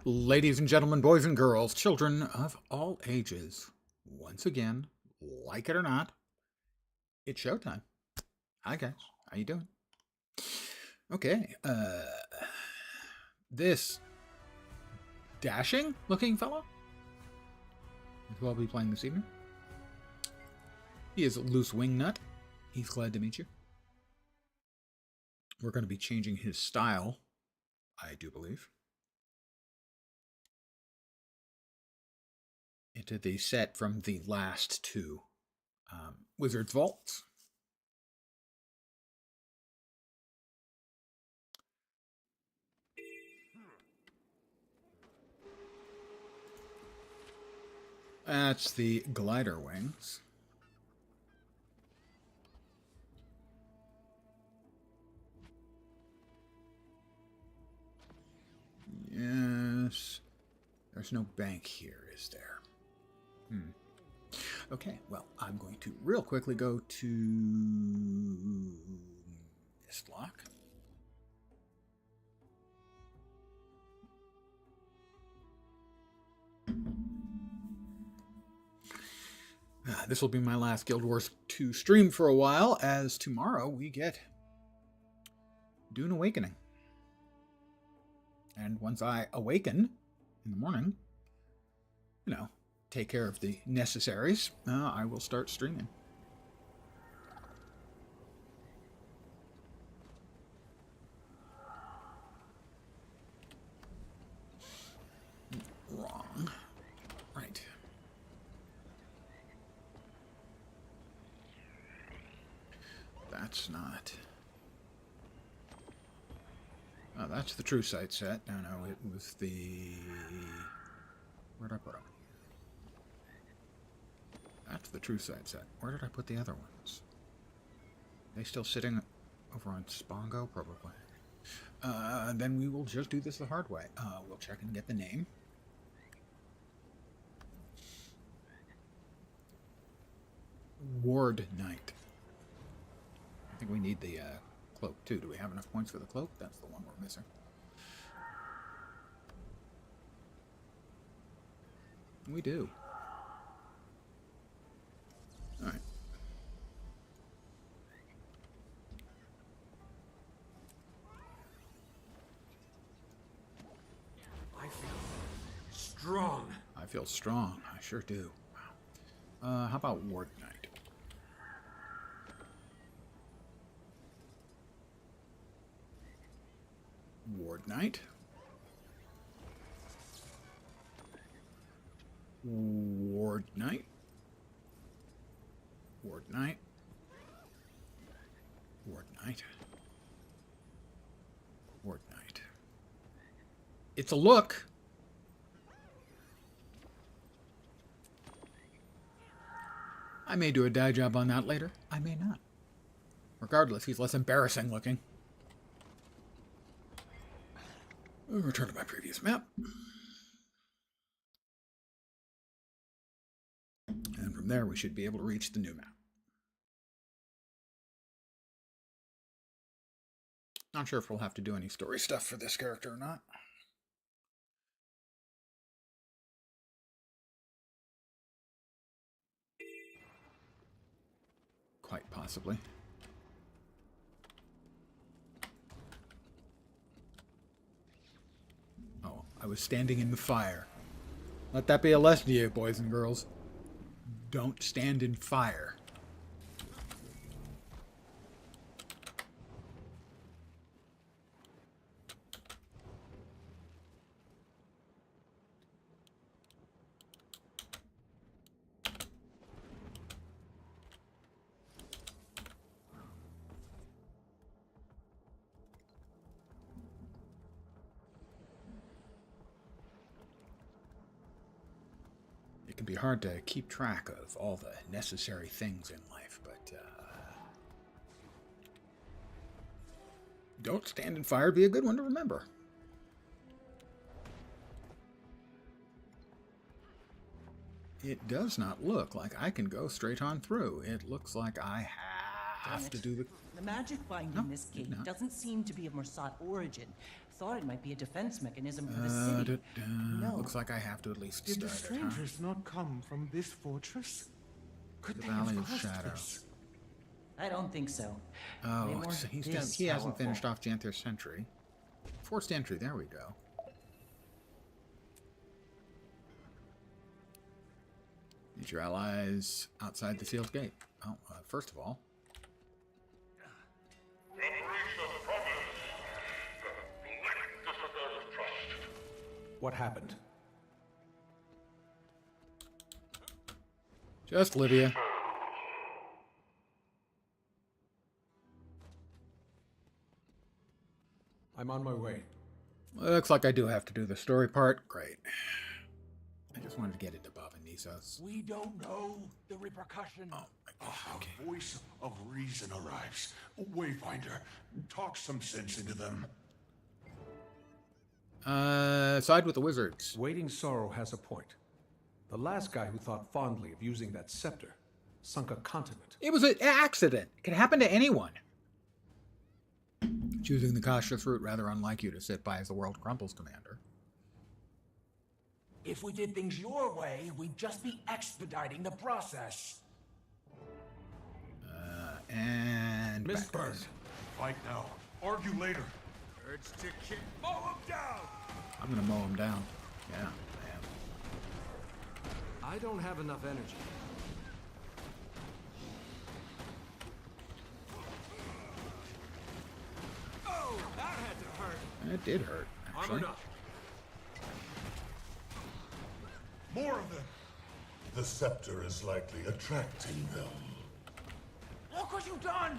Ladies and gentlemen, boys and girls, children of all ages, once again, like it or not, it's showtime. Hi guys, how you doing? Okay, this dashing looking fellow who I'll be playing this evening. He is Loose Wingnut. He's glad to meet you. We're going to be changing his style, I do believe, into the set from the last two Wizard's Vaults. That's the glider wings. Yes. There's no bank here, is there? Okay, well, I'm going to real quickly go to Mistlock. This will be my last Guild Wars 2 stream for a while, as tomorrow we get Dune Awakening. And once I awaken in the morning, take care of the necessaries, I will start streaming. Wrong. Right. That's not... Oh, that's the true sight set. No, it was the... Where'd I put them? That's the true sight set. Where did I put the other ones? Are they still sitting over on Spongo? Probably. Then we will just do this the hard way. We'll check and get the name. Ward Knight. I think we need the cloak too. Do we have enough points for the cloak? That's the one we're missing. We do. Alright. I feel strong. I feel strong. I sure do. Wow. How about Ward Knight? Ward Knight. Ward Knight. Ward Knight. Ward Knight. Ward Knight. It's a look. I may do a dye job on that later. I may not. Regardless, he's less embarrassing looking. I'll return to my previous map. And from there, we should be able to reach the new map. Not sure if we'll have to do any story stuff for this character or not. Quite possibly. Oh, I was standing in the fire. Let that be a lesson to you, boys and girls. Don't stand in fire. It can be hard to keep track of all the necessary things in life, but don't stand in fire. Be a good one to remember. It does not look like I can go straight on through. It looks like I have to do the... The magic binding this gate doesn't seem to be of Morsat origin. thought it might be a defense mechanism for the city. No. Looks like I have to at least Did the start it, huh? strangers not come from this fortress? Could The they Valley have of caused Shadow. this? I don't think so. They Oh, weren't so he this hasn't powerful. finished off Janther's Sentry. Forced entry, there we go. Meet your allies outside the sealed gate. Oh, first of all, What happened? just Livia. I'm on my way. Looks like I do have to do the story part. Great. I just wanted to get into Bob and Nisos. We don't know the repercussion. Oh, my gosh, okay. A voice of reason arrives. Wayfinder, talk some sense into them. Side with the wizards. Waiting Sorrow has a point. The last guy who thought fondly of using that scepter sunk a continent. It was an accident. It could happen to anyone. Choosing the cautious route, rather unlike you to sit by as the world crumbles, Commander. If we did things your way, we'd just be expediting the process. And Miss back. Burn. Fight now. Argue later. Urge to kick. Mow him down! I'm gonna mow him down. Yeah, I I don't have enough energy. Oh, that had to hurt. am. It did hurt, actually. Armored up. More of them. The scepter is likely attracting them. Look what you've done!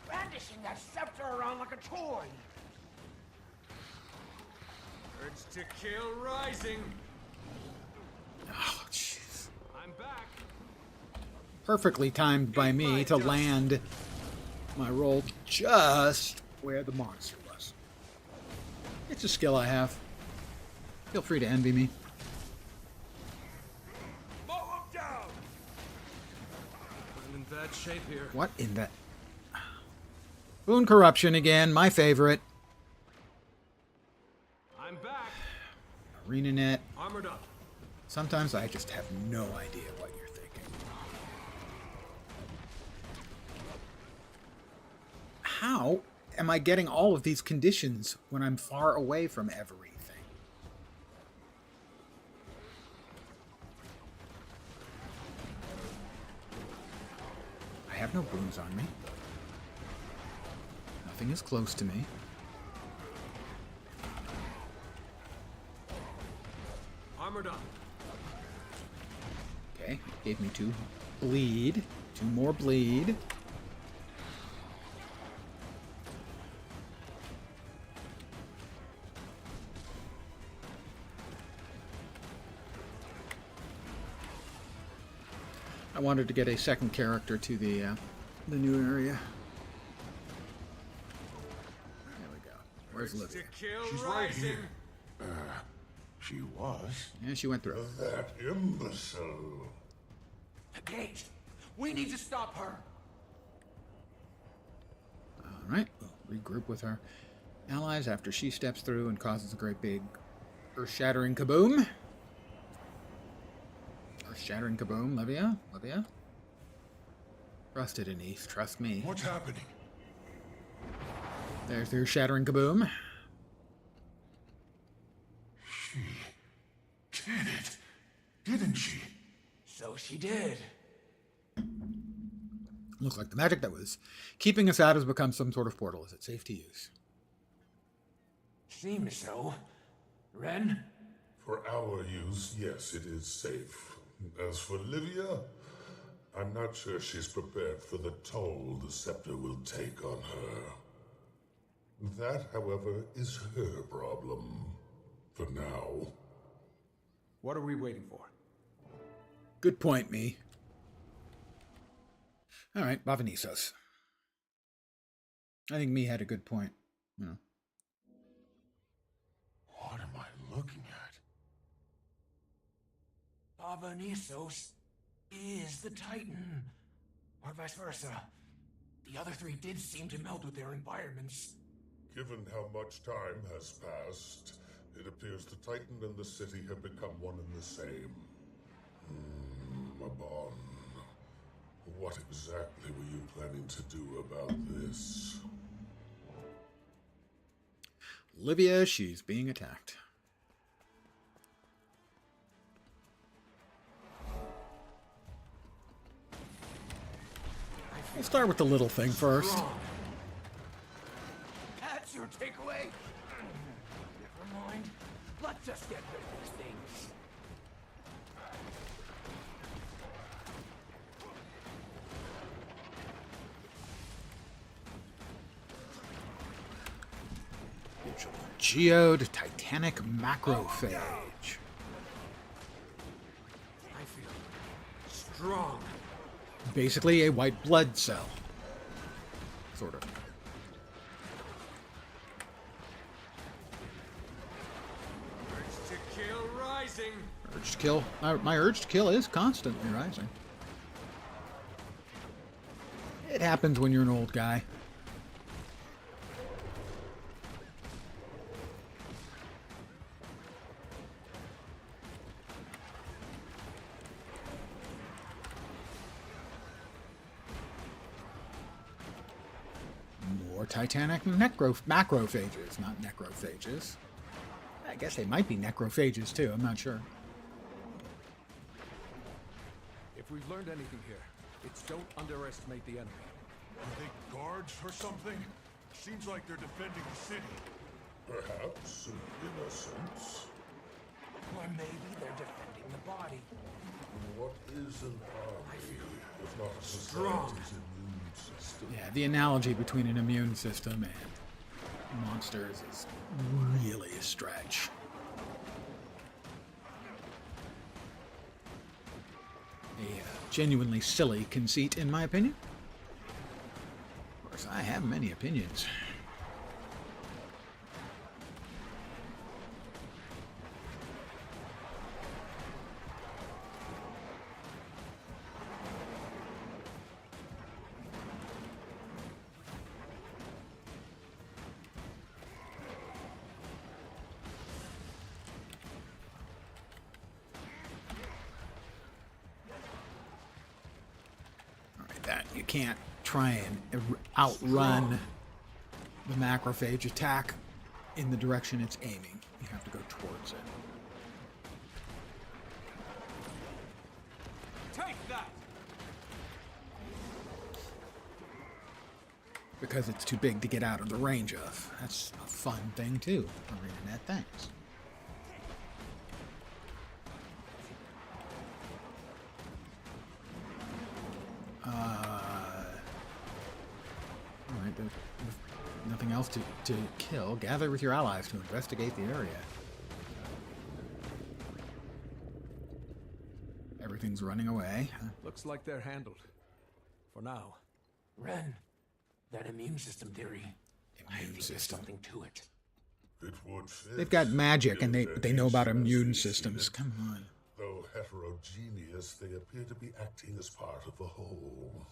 Brandishing that scepter around like a toy. Urge to kill rising. Oh, jeez. I'm back. Perfectly timed by me to land my roll just where the monster was. It's a skill I have. Feel free to envy me. Mow him down! I'm in bad shape here. What in that? Boon Corruption again, my favorite. I'm back. ArenaNet. Armored up. Sometimes I just have no idea what you're thinking. How am I getting all of these conditions when I'm far away from everything? I have no boons on me. Nothing is close to me. Armored up. Okay, gave me 2 bleed. 2 more bleed. I wanted to get a second character to the new area. There we go. Where's Urge Livia? to kill She's right rising. here. She was. Yeah, she went through. That imbecile. The gate. We need to stop her. All right, we'll regroup with our allies after she steps through and causes a great big earth-shattering kaboom. Earth-shattering kaboom, Livia. Livia. Trust it, Anise. Trust me. What's happening? There's the earth-shattering kaboom. She did it, didn't she? So she did. Looks like the magic that was keeping us out has become some sort of portal. Is it safe to use? Seems so. Ren? For our use, yes, it is safe. As for Livia, I'm not sure she's prepared for the toll the scepter will take on her. That, however, is her problem. For now. What are we waiting for? Good point, me. All right, Bavanisos. I think me had a good point. You know. What am I looking at? Bavanisos is the Titan. Or vice versa. The other 3 did seem to meld with their environments. Given how much time has passed, it appears the Titan and the city have become one and the same. Mabon, what exactly were you planning to do about this? Livia, she's being attacked. We'll start with the little thing first. That's your takeaway? Never mind. Let's just get rid of these things. Geode Titanic Macrophage. I feel strong. Basically a white blood cell. Sort of. Urge to kill rising. Urge to kill. My urge to kill is constantly rising. It happens when you're an old guy. More Titanic macrophages, not necrophages. I guess they might be necrophages too, I'm not sure. If we've learned anything here, it's don't underestimate the enemy. Are they guards or something? Seems like they're defending the city. Perhaps in innocence. Or maybe they're defending the body. What is an army if not a Strong. society's immune system? Yeah, the analogy between an immune system and monsters is really a stretch. A genuinely silly conceit, in my opinion. Of course, I have many opinions. That you can't try and outrun the macrophage attack in the direction it's aiming. You have to go towards it. Take that! Because it's too big to get out of the range of. That's a fun thing too. ArenaNet, thanks. Alright, there's nothing else to kill. Gather with your allies to investigate the area. Everything's running away. Looks like they're handled. For now. Ren, that immune system theory. I Immune think there's system. something to it. It would fit. They've got magic and given they their know about nature as immune we see systems. it. Come on. Though heterogeneous, they appear to be acting as part of a whole.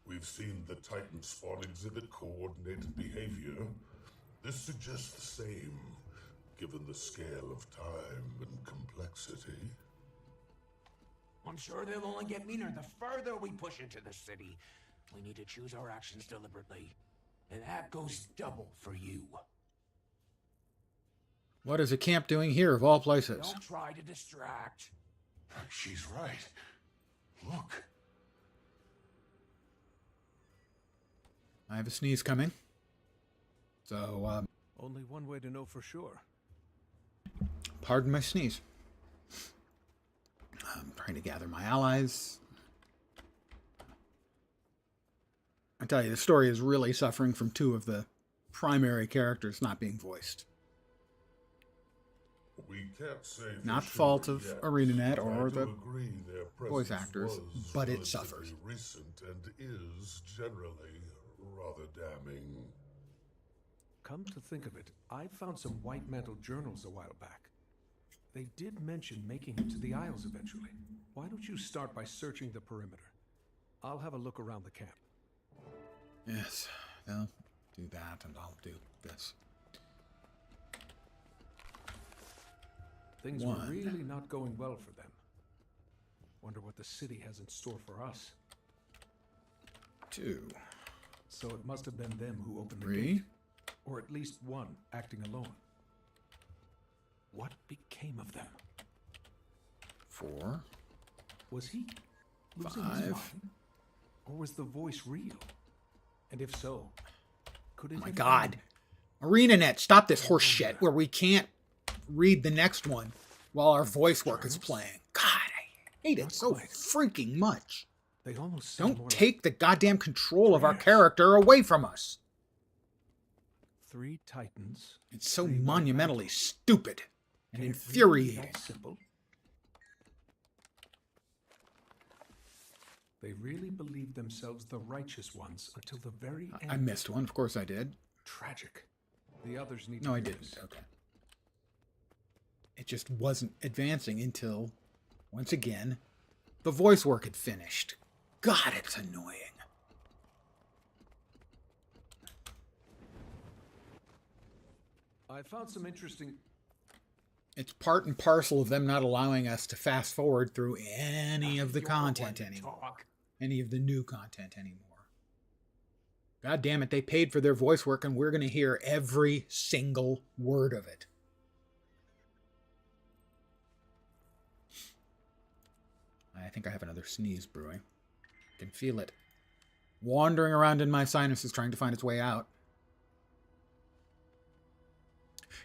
We've seen the Titan spawn exhibit coordinated behavior. This suggests the same, given the scale of time and complexity. I'm sure they'll only get meaner the further we push into the city. We need to choose our actions deliberately. And that goes double for you. What is a camp doing here of all places? Don't try to distract. She's right. Look. I have a sneeze coming. So, Only one way to know for sure. pardon my sneeze. I'm trying to gather my allies. I tell you, the story is really suffering from two of the primary characters not being voiced. We can't say for Not the sure fault of yet. ArenaNet I or do the agree their voice presence actors, was but it relatively suffers. recent and is generally rather damning. Come to think of it, I found some white mantle journals a while back. They did mention making it to the Isles eventually. Why don't you start by searching the perimeter? I'll have a look around the camp. Yes, well, do that, and I'll do this. Things One. were really not going well for them. Wonder what the city has in store for us. 2. So it must have been them who opened the 3. gate. Or at least one acting alone. What became of them? 4. Was he losing his 5. mind? Or was the voice real? And if so, could it Oh my have God. been- ArenaNet, stop this horse shit where we can't read the next one while our voice work is playing. God, I hate it Not so quite. freaking much. They almost sound more Don't take the goddamn control of our prayers. character away from us. like 3 titans. It's so 3 white monumentally knights. stupid and Can it really be infuriating. that simple? They really believed themselves the righteous ones until the very end. I missed one. Of course I did. Tragic. The others need No, to I hear didn't. this. Okay. It just wasn't advancing until, once again, the voice work had finished. God, it's annoying. I found some interesting. It's part and parcel of them not allowing us to fast forward through any of the You're the one content to anymore. talk. Any of the new content anymore. God damn it, they paid for their voice work and we're going to hear every single word of it. I think I have another sneeze brewing. I can feel it wandering around in my sinuses trying to find its way out.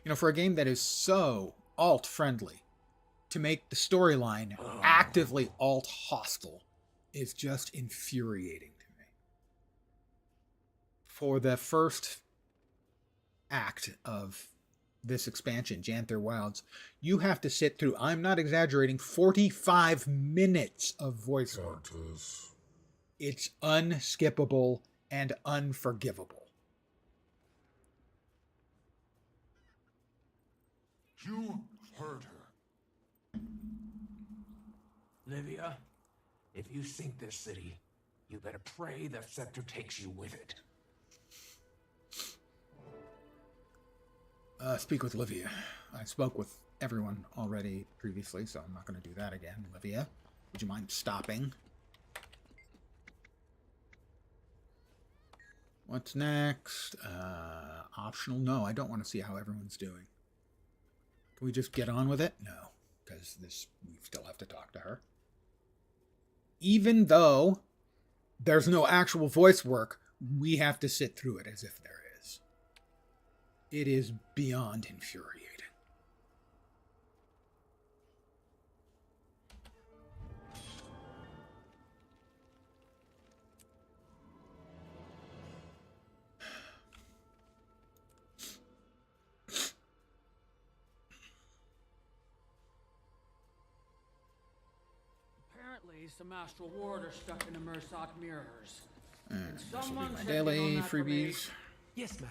You know, for a game that is so alt-friendly, to make the storyline actively alt-hostile is just infuriating to me. For the first act of this expansion, Janther Wilds, you have to sit through, I'm not exaggerating, 45 minutes of voice work. Countess. It's unskippable and unforgivable. You heard her. Livia, if you sink this city, you better pray the scepter takes you with it. Speak with Livia. I spoke with everyone already previously, so I'm not going to do that again. Livia, would you mind stopping? What's next? Optional? No, I don't want to see how everyone's doing. Can we just get on with it? No, because we still have to talk to her. Even though there's no actual voice work, we have to sit through it as if there is. It is beyond infuriating. Apparently, some astral ward are stuck in the Mursoc mirrors. This will be Someone my check in daily on that for me. freebies. Yes, ma'am.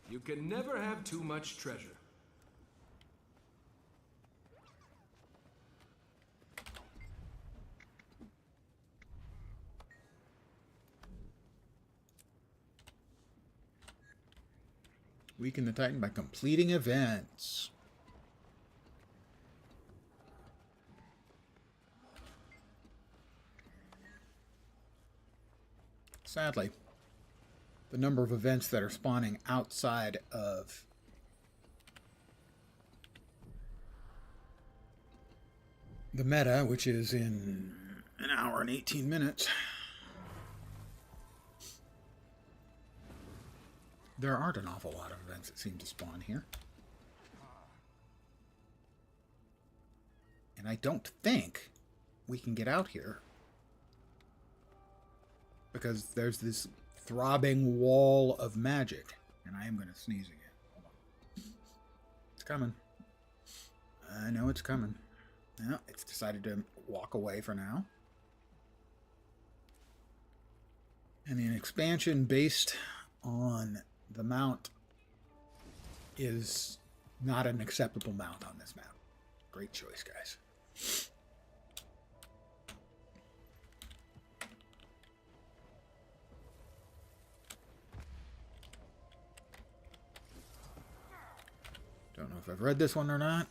You can never have too much treasure. Weaken the Titan by completing events. Sadly, the number of events that are spawning outside of the meta, which is in an hour and 18 minutes, there aren't an awful lot of events that seem to spawn here. And I don't think we can get out here because there's this throbbing wall of magic. And I am going to sneeze again. Hold on. It's coming. I know it's coming. No, it's decided to walk away for now. And an expansion based on the mount is not an acceptable mount on this map. Great choice, guys. Don't know if I've read this one or not.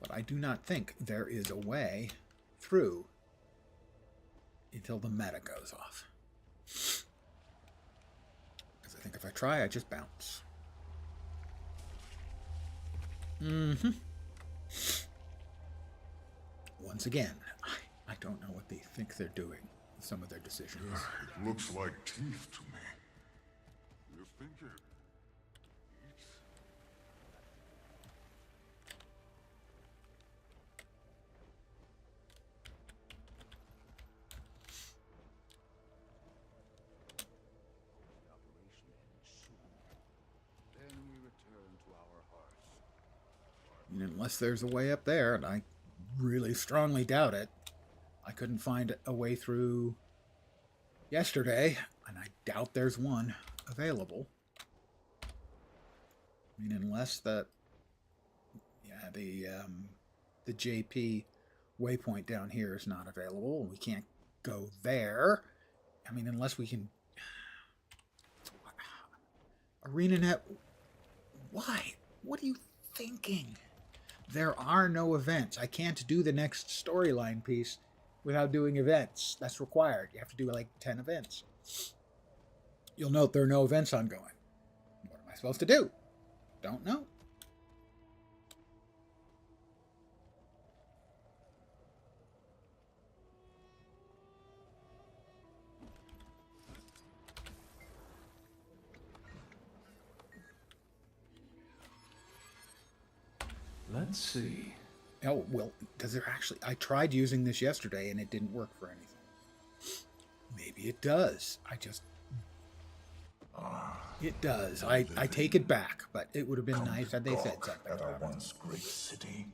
But I do not think there is a way through until the meta goes off. Because I think if I try, I just bounce. Once again, I don't know what they think they're doing with some of their decisions. It looks like teeth to me. You think it eats? Then we return to our hearths. And unless there's a way up there, and I really strongly doubt it. I couldn't find a way through yesterday, and I doubt there's one available. I mean, unless the JP waypoint down here is not available, and we can't go there. I mean, unless we can... ArenaNet, why? What are you thinking? There are no events. I can't do the next storyline piece without doing events. That's required. You have to do like 10 events. You'll note there are no events ongoing. What am I supposed to do? Don't know. Let's see. Oh, well, does there actually... I tried using this yesterday and it didn't work for anything. Maybe it does. It does. I take it back, but it would have been nice had they said something At our about it. once great city.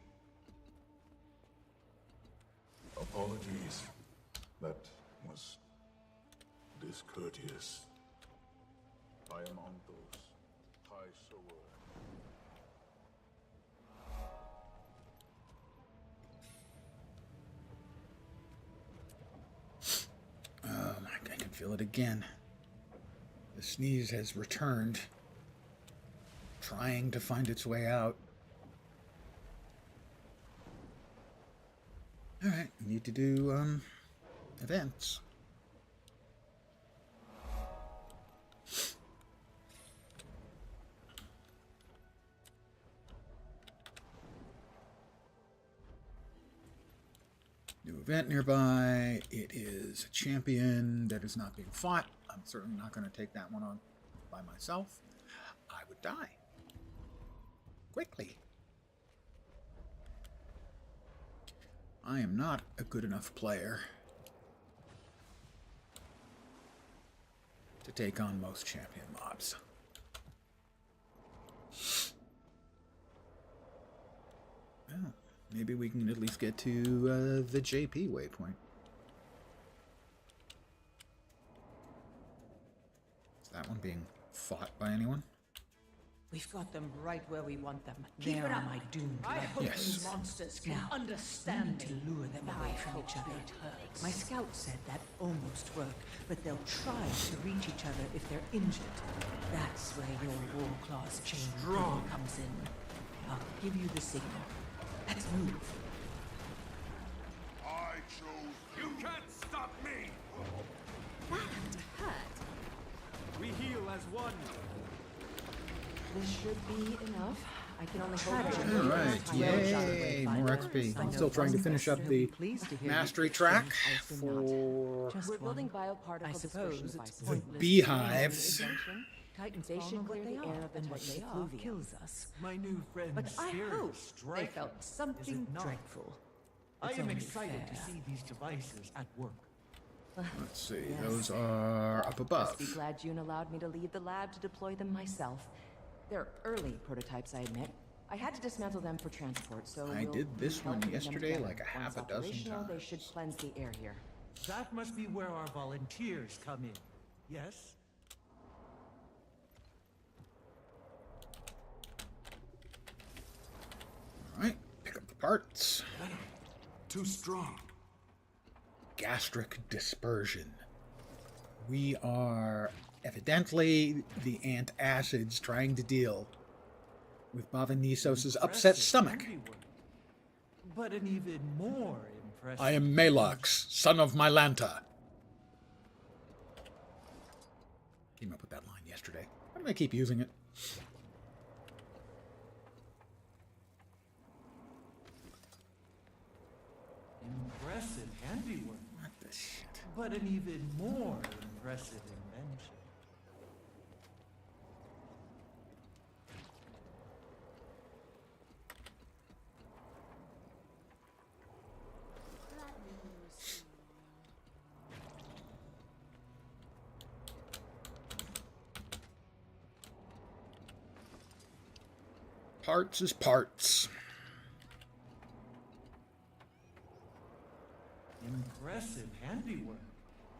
Apologies. That was discourteous. I am on those high sower. I can feel it again. The sneeze has returned, trying to find its way out. Alright, we need to do events. New event nearby. It is a champion that is not being fought. I'm certainly not going to take that one on by myself. I would die. Quickly. I am not a good enough player to take on most champion mobs. Well, maybe we can at least get to the JP waypoint. Is that one being fought by anyone? We've got them right where we want them. Keep They're it up. my doomed I hope Yes. these monsters can Now, understand to me. lure them away from each other. My scout said that almost worked, but they'll try to reach each other if they're injured. That's where your Warclaw's chain comes in. I'll give you the signal. Let's move. I chose. You can't stop me. That had to hurt. We heal as one. This should be enough. I can only hope. Alright, yay, more XP. I'm still trying to finish up the mastery track for We're building bioparticle I suppose dispersion it's devices. the beehives. Titans they should clear the air of what they are kills us. My new friend. But I hope they felt something dreadful. I It's am only excited to fair. see these devices at work. Let's see, those are up above. Be glad June allowed me to lead the lab to deploy them myself. They're early prototypes, I admit. I had to dismantle them for transport, so I we'll did this help one put them yesterday together. like a half Once a dozen operational, They times. should cleanse the air here. That must be where our volunteers come in. Yes? Alright, pick up the parts. Too strong. Gastric dispersion. We are Evidently, the antacids trying to deal with Bavanisos's upset stomach. Handiwork. But an even more impressive... I am Malox, son of Mylanta. Came up with that line yesterday. Why do I keep using it? Impressive handiwork. What the shit? But an even more impressive invention. Parts is parts. Impressive handiwork.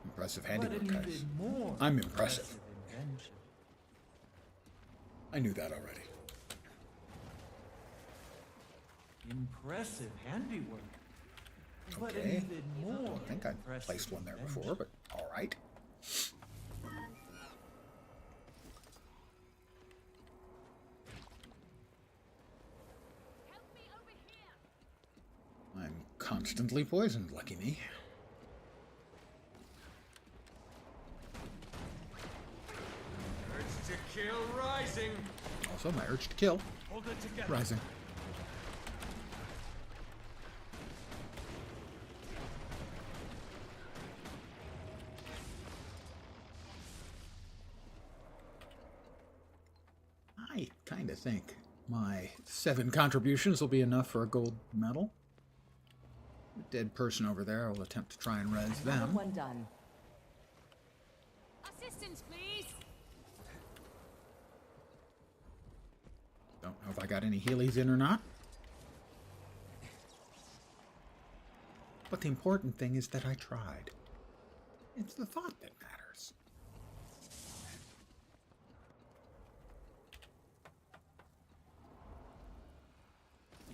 Impressive But handiwork, an guys. even more I'm impressive. invention. I knew that already. Impressive handiwork. But an Okay. even I more don't think I impressive placed one there invention. before, but all right. I'm constantly poisoned, lucky me. Urge to kill rising. Also, my urge to kill. Hold it together. Rising. I kind of think my 7 contributions will be enough for a gold medal. The dead person over there, I will attempt to try and res Another them. one done. Assistance, please. Don't know if I got any healies in or not. But the important thing is that I tried. It's the thought that matters.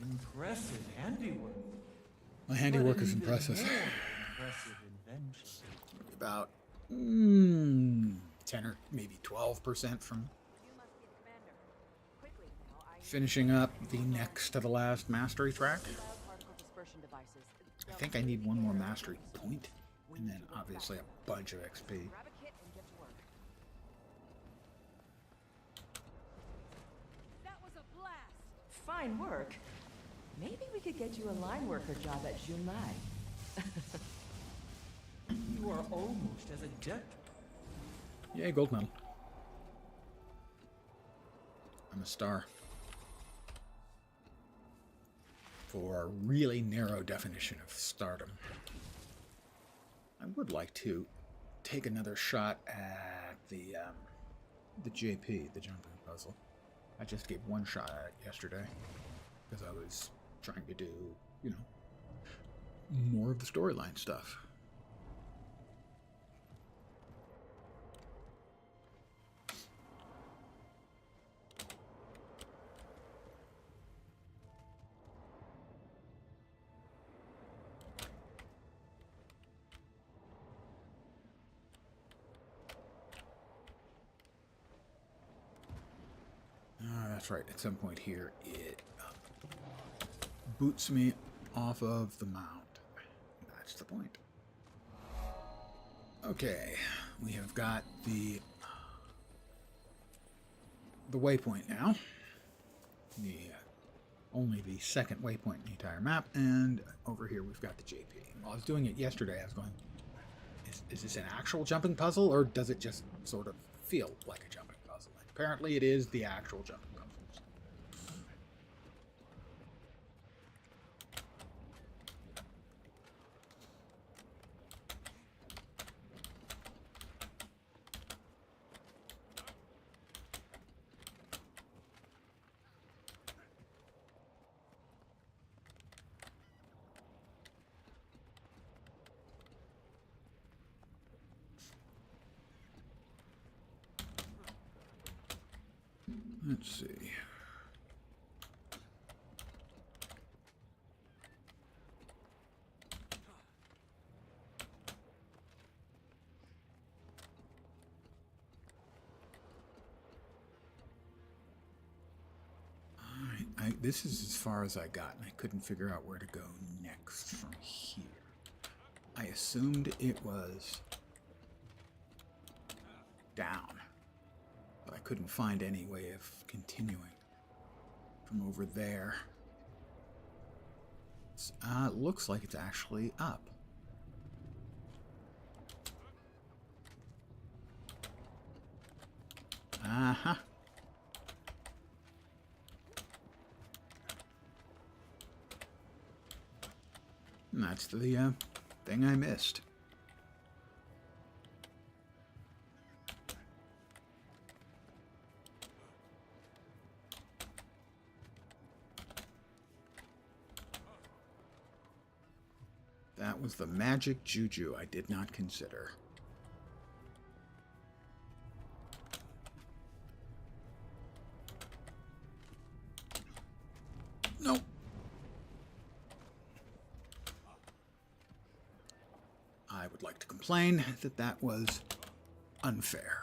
Impressive handiwork. My handiwork But an is even impressive. more impressive invention. About 10 or maybe 12% from finishing up the next to the last mastery track. I think I need one more mastery point, and then obviously a bunch of XP. That was a blast. Fine work. Maybe we could get you a line worker job at Junlai. You are almost as adept. Yay, gold medal. I'm a star. For a really narrow definition of stardom. I would like to take another shot at the JP, the jumping puzzle. I just gave one shot at it yesterday because I was trying to do, you know, more of the storyline stuff. That's right, at some point here, it boots me off of the mount. That's the point. Okay, we have got the waypoint now. The only the second waypoint in the entire map, and over here we've got the JP. While I was doing it yesterday, I was going, is this an actual jumping puzzle, or does it just sort of feel like a jumping puzzle? And apparently it is the actual jumping puzzle. Let's see. This is as far as I got, and I couldn't figure out where to go next from here. I assumed it was down, but I couldn't find any way of continuing from over there. It looks like it's actually up. Uh-huh. And that's the thing I missed. That was the magic juju I did not consider. Nope. I would like to complain that that was unfair.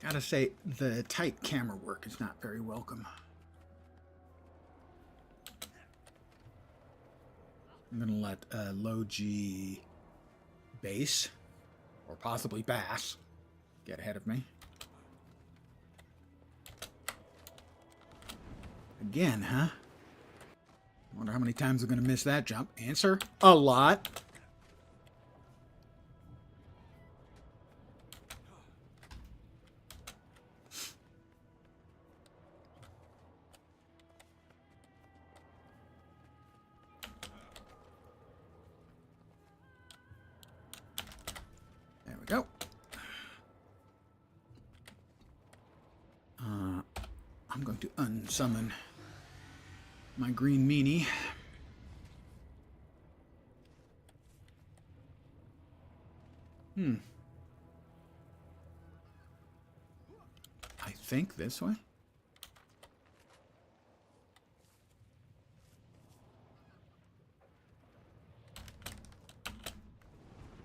Gotta say, the tight camera work is not very welcome. I'm gonna let low G bass, or possibly bass, get ahead of me. Again, huh? Wonder how many times I'm gonna miss that jump. Answer: a lot. There we go. I'm going to unsummon my green meanie. I think this way.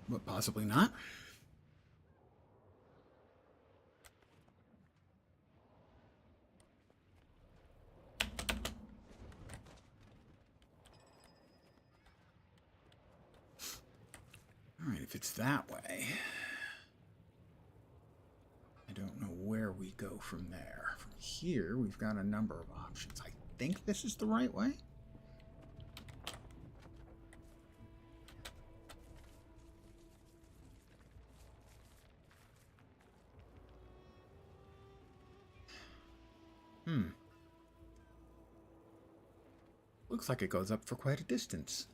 But possibly not. All right, if it's that way, I don't know where we go from there. From here, we've got a number of options. I think this is the right way. Looks like it goes up for quite a distance.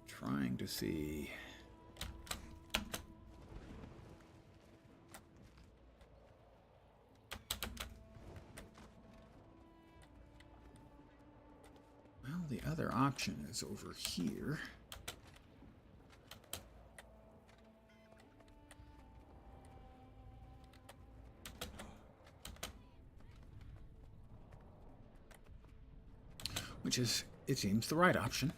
Trying to see. Well, the other option is over here. Which is, it seems, the right option.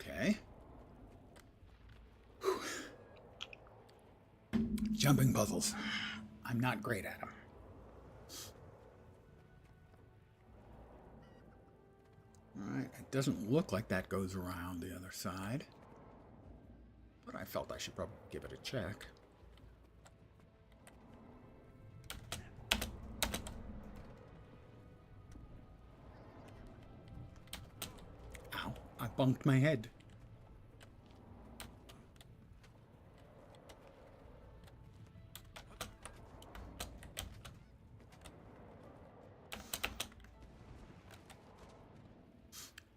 Okay. Whew. Jumping puzzles. I'm not great at them. Alright, it doesn't look like that goes around the other side. But I felt I should probably give it a check. Ow, I bumped my head.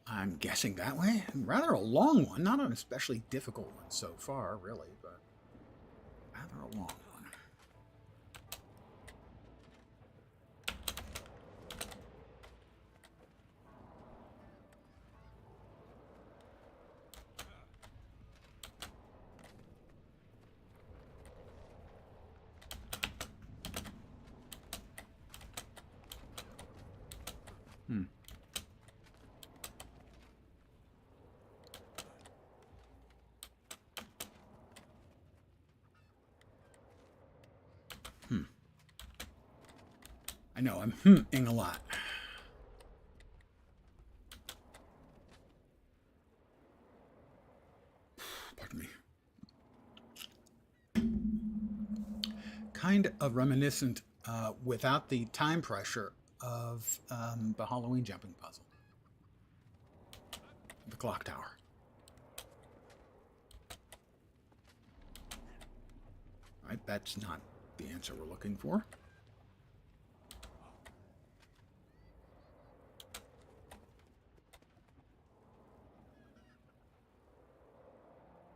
I'm guessing that way. Rather a long one, not an especially difficult one so far, really, but rather a long one. I know, I'm hmming a lot. Pardon me. Kind of reminiscent, without the time pressure, of the Halloween jumping puzzle. The clock tower. Right, that's not the answer we're looking for.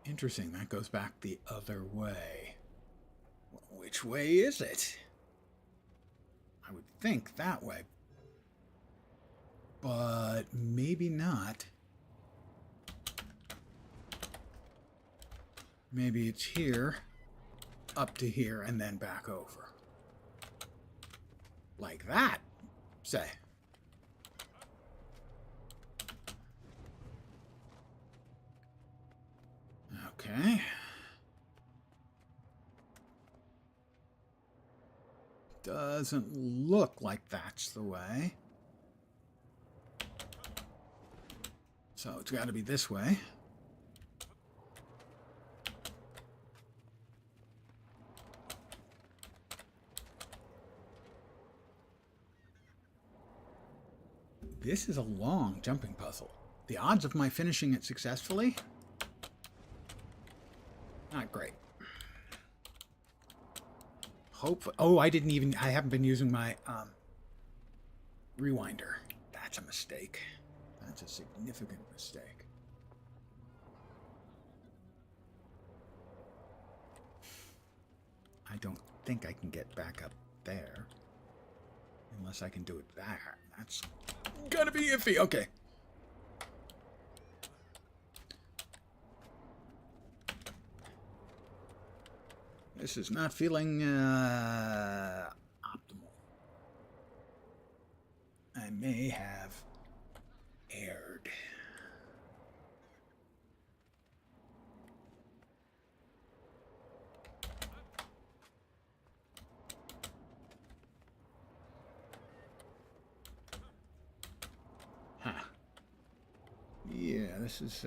Interesting, that goes back the other way. Which way is it? I would think that way. But maybe not. Maybe it's here, up to here, and then back over. Like that, say. Okay. Doesn't look like that's the way. So it's got to be this way. This is a long jumping puzzle. The odds of my finishing it successfully? Not great. Hopefully. Oh, I haven't been using my rewinder. That's a mistake. That's a significant mistake. I don't think I can get back up there. Unless I can do it there. That's gonna be iffy. Okay. This is not feeling optimal. I may have erred. Huh. Yeah, this is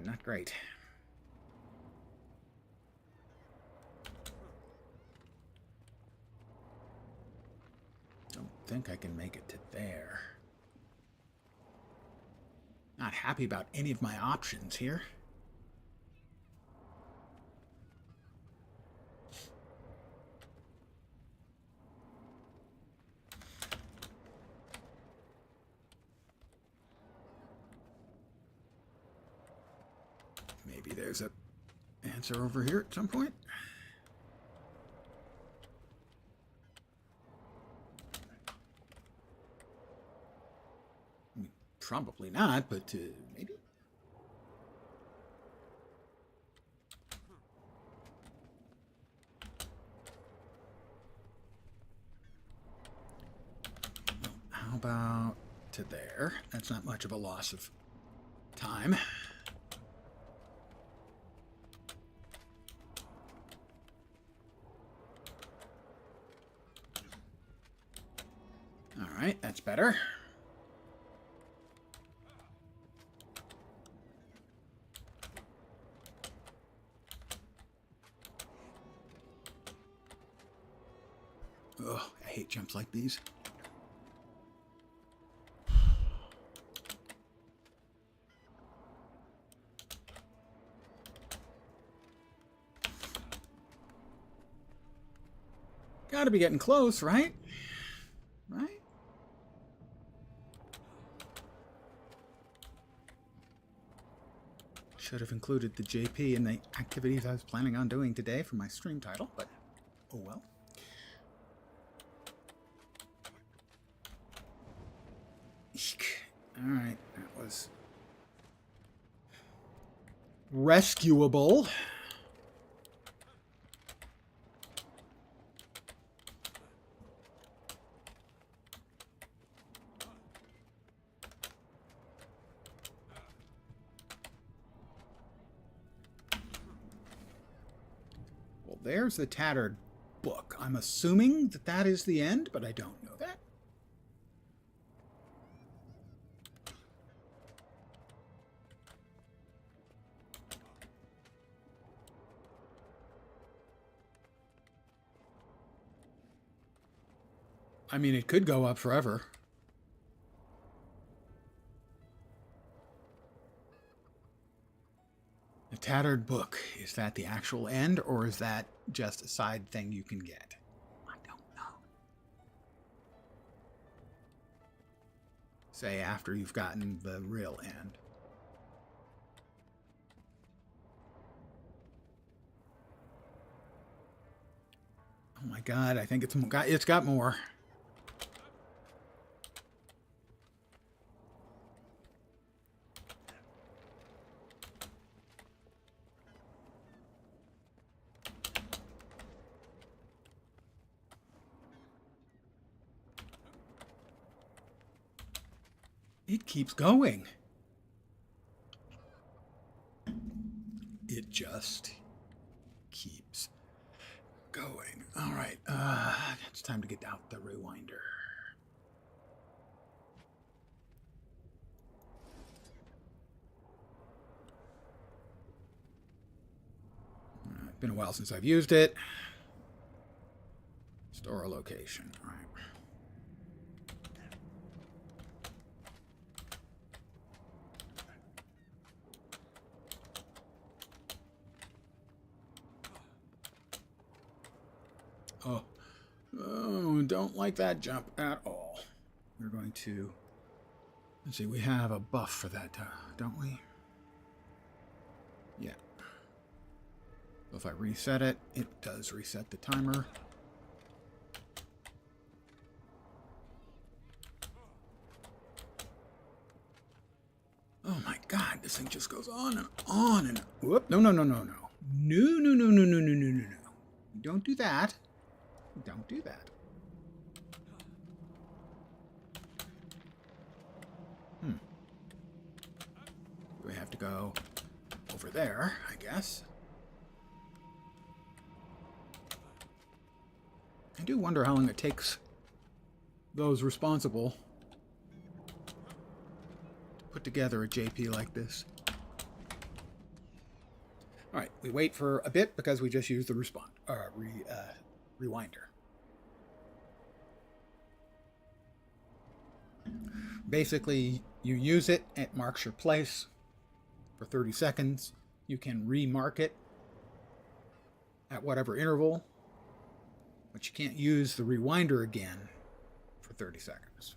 not great. Don't think I can make it to there. Not happy about any of my options here. Maybe there's a answer over here at some point. Probably not, but maybe. How about to there? That's not much of a loss of time. All right, that's better. Ugh, I hate jumps like these. Gotta be getting close, right? Right? Should have included the JP in the activities I was planning on doing today for my stream title, but oh well. Alright, that was rescuable. Well, there's the tattered book. I'm assuming that that is the end, but I don't know that. I mean, it could go up forever. The tattered book. Is that the actual end, or is that just a side thing you can get? I don't know. Say after you've gotten the real end. Oh my god, I think it's got more. It keeps going. It just keeps going. All right. It's time to get out the rewinder. It's been a while since I've used it. Store a location. All right. Oh, don't like that jump at all. We're going to... Let's see, we have a buff for that, don't we? Yeah. So if I reset it, it does reset the timer. Oh my god, this thing just goes on and on and... Whoop, no. No. Don't do that. Don't do that. Do we have to go over there, I guess? I do wonder how long it takes those responsible to put together a JP like this. All right, we wait for a bit because we just used the rewinder. Basically, you use it, it marks your place for 30 seconds. You can remark it at whatever interval, but you can't use the rewinder again for 30 seconds.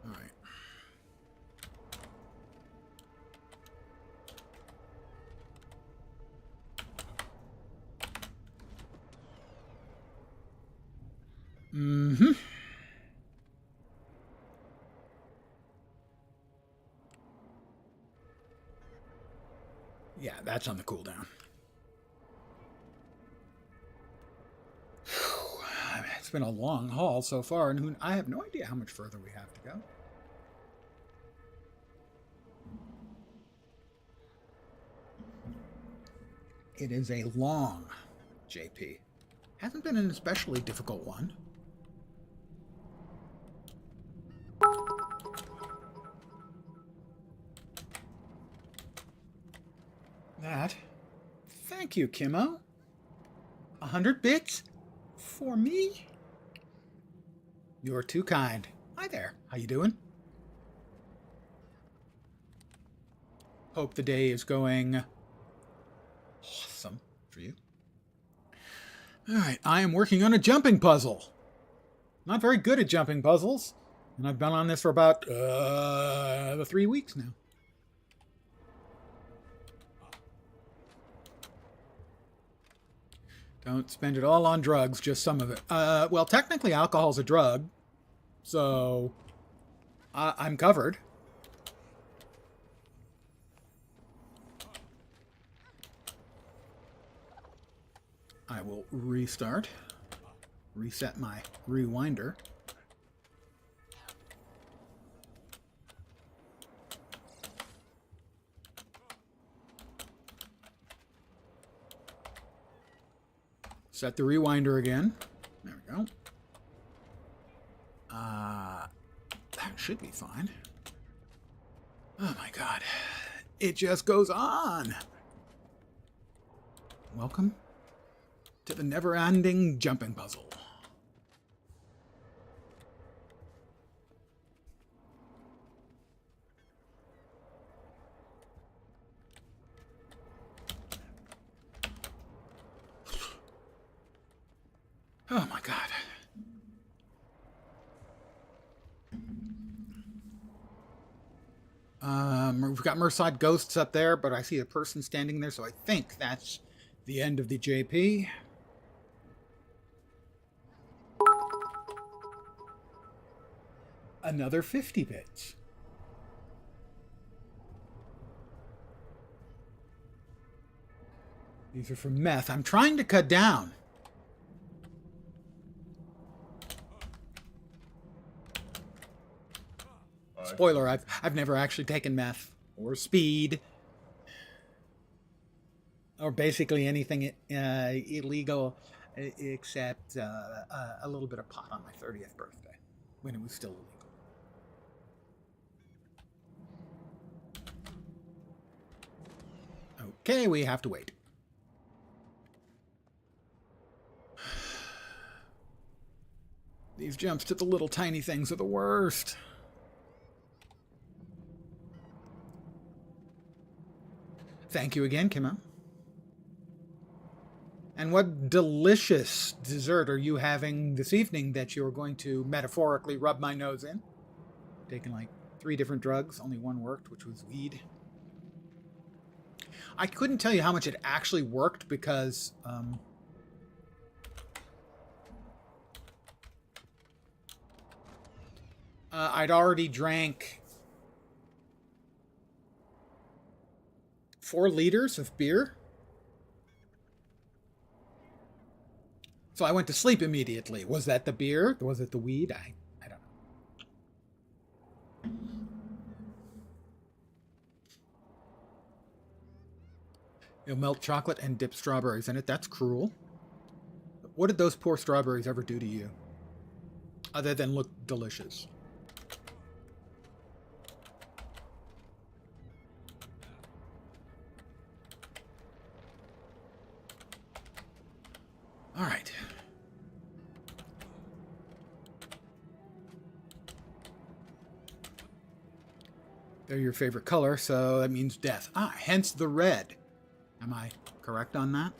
All right. Mm-hmm. Yeah, that's on the cooldown. It's been a long haul so far, and I have no idea how much further we have to go. It is a long JP. Hasn't been an especially difficult one. That. Thank you, Kimmo. 100 bits? For me? You're too kind. Hi there. How you doing? Hope the day is going awesome for you. Alright, I am working on a jumping puzzle. Not very good at jumping puzzles. And I've been on this for about 3 weeks now. Don't spend it all on drugs, just some of it. Well, technically alcohol's a drug, so I'm covered. I will reset my rewinder. Set the rewinder again. There we go. That should be fine. Oh my god. It just goes on. Welcome to the never-ending jumping puzzle. Oh my god. We've got Mersad ghosts up there, but I see a person standing there, so I think that's the end of the JP. Another 50 bits. These are from meth. I'm trying to cut down. Spoiler, I've never actually taken meth or speed or basically anything illegal except a little bit of pot on my 30th birthday when it was still illegal. Okay, we have to wait. These jumps to the little tiny things are the worst. Thank you again, Kimmo. And what delicious dessert are you having this evening that you're going to metaphorically rub my nose in? Taking like 3 different drugs, only one worked, which was weed. I couldn't tell you how much it actually worked because I'd already drank 4 liters of beer. So I went to sleep immediately. Was that the beer? Was it the weed? I don't know. You'll melt chocolate and dip strawberries in it. That's cruel. What did those poor strawberries ever do to you? Other than look delicious. All right. They're your favorite color, so that means death. Ah, hence the red. Am I correct on that?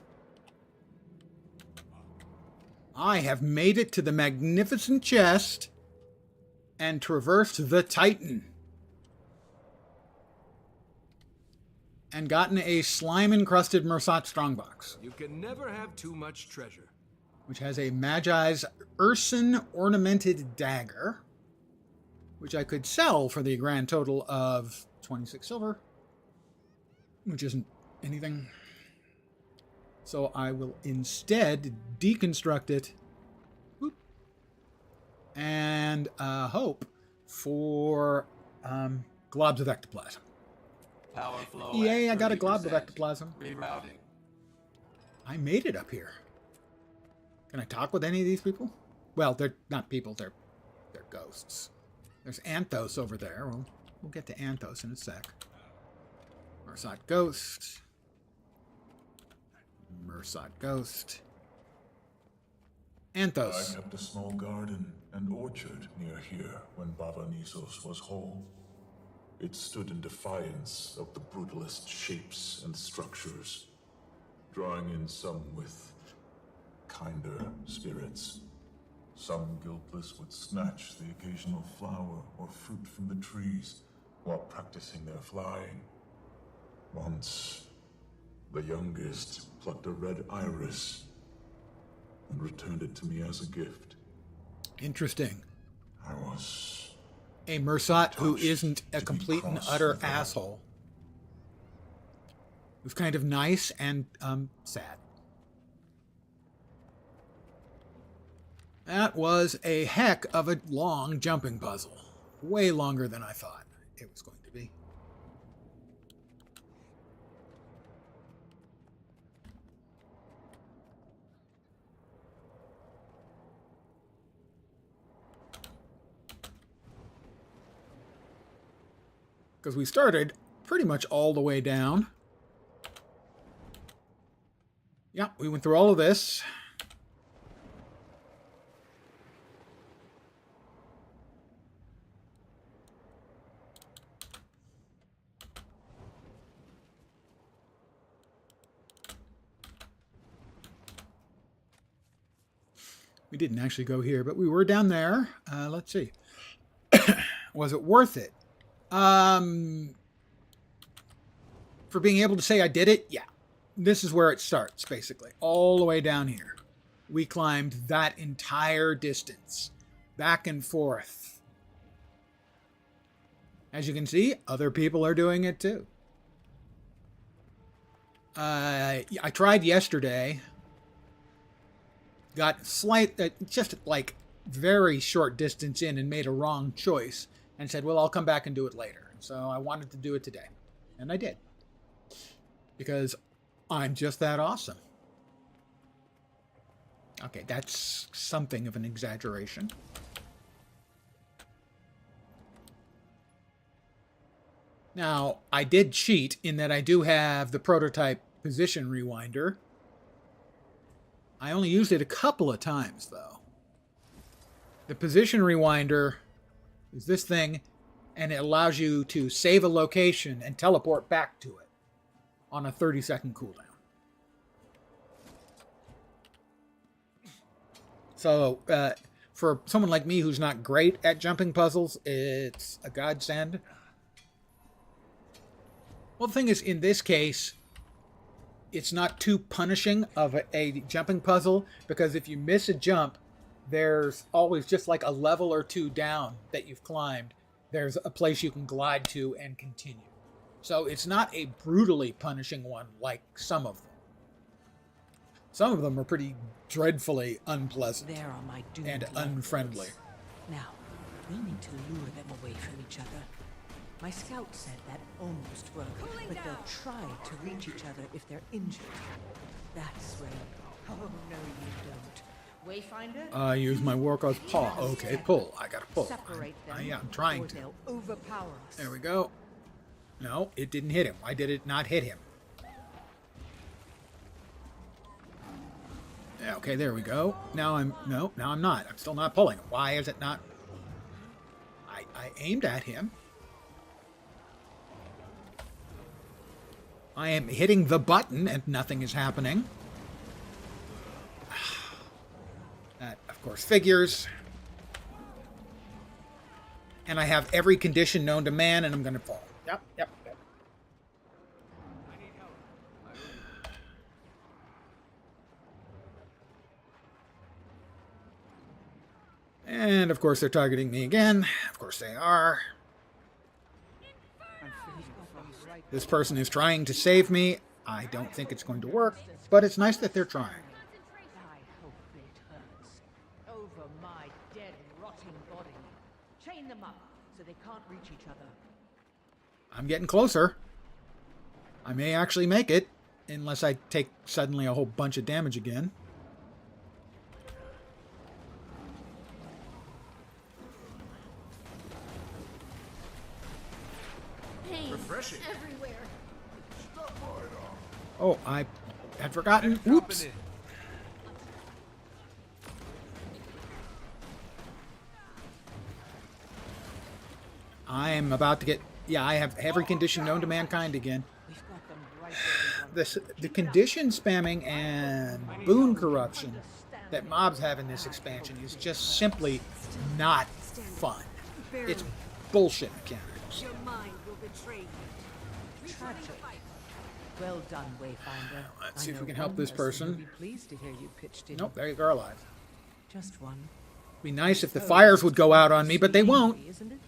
I have made it to the magnificent chest and traversed the Titan. And gotten a slime-encrusted Mersat strongbox. You can never have too much treasure. Which has a Magi's Urson ornamented dagger, which I could sell for the grand total of 26 silver, which isn't anything. So I will instead deconstruct it and hope for globs of ectoplasm. Power flow. Yay, I got a glob of ectoplasm. Rerouting. I made it up here. Can I talk with any of these people? Well, they're not people, they're ghosts. There's Anthos over there. We'll get to Anthos in a sec. Mersat Ghost. Mersat Ghost. Anthos. I kept a small garden and orchard near here when Baba Nisos was whole. It stood in defiance of the brutalist shapes and structures, drawing in some with kinder spirits. Some guiltless would snatch the occasional flower or fruit from the trees while practicing their flying. Once, the youngest plucked a red iris and returned it to me as a gift. Interesting. I was a Mersat who isn't a complete and utter asshole. It was kind of nice and sad. That was a heck of a long jumping puzzle. Way longer than I thought it was going to be. Because we started pretty much all the way down. Yeah, we went through all of this. We didn't actually go here, but we were down there. Let's see. Was it worth it? For being able to say I did it? Yeah. This is where it starts, basically. All the way down here. We climbed that entire distance. Back and forth. As you can see, other people are doing it too. I tried yesterday. Got just like very short distance in and made a wrong choice. And said, well, I'll come back and do it later. So I wanted to do it today. And I did. Because I'm just that awesome. Okay, that's something of an exaggeration. Now, I did cheat in that I do have the prototype position rewinder. I only used it a couple of times, though. The position rewinder is this thing, and it allows you to save a location and teleport back to it on a 30-second cooldown. So, for someone like me who's not great at jumping puzzles, it's a godsend. Well, the thing is, in this case, it's not too punishing of a jumping puzzle, because if you miss a jump, there's always just like a level or two down that you've climbed. There's a place you can glide to and continue. So it's not a brutally punishing one like some of them. Some of them are pretty dreadfully unpleasant There are my doomed and lovers. unfriendly. Now, we need to lure them away from each other. My scout said that almost worked, but they'll try to reach each other if they're injured. That's where... Oh, no, you don't. Wayfinder? I use my Warcaw's paw. Okay, pull. I gotta pull. Separate them, Yeah, I'm trying or to. they'll overpower us. There we go. No, it didn't hit him. Why did it not hit him? Yeah, okay, there we go. Now I'm not. I'm still not pulling. Why is it not? I aimed at him. I am hitting the button and nothing is happening. That, of course, figures. And I have every condition known to man, and I'm going to fall. Yep. And, of course, they're targeting me again. Of course they are. This person is trying to save me. I don't think it's going to work, but it's nice that they're trying. I hope it hurts. Over my dead, rotting body. Chain them up so they can't reach each other. I'm getting closer. I may actually make it, unless I take suddenly a whole bunch of damage again. Refreshing. Everywhere. Oh, I had forgotten. Oops. I am about to get... Yeah, I have every condition known to mankind again. We've got them right where we want The condition spamming and boon corruption that mobs have in this expansion is just simply not fun. It's bullshit mechanics. Your mind will betray you. Tragic. Well done, Wayfinder. Let's see I if know we can help one this will person. be pleased to hear you pitched in. Nope, there you go, alive. Just one. Be nice if the fires would go out on me, but they won't. Isn't it?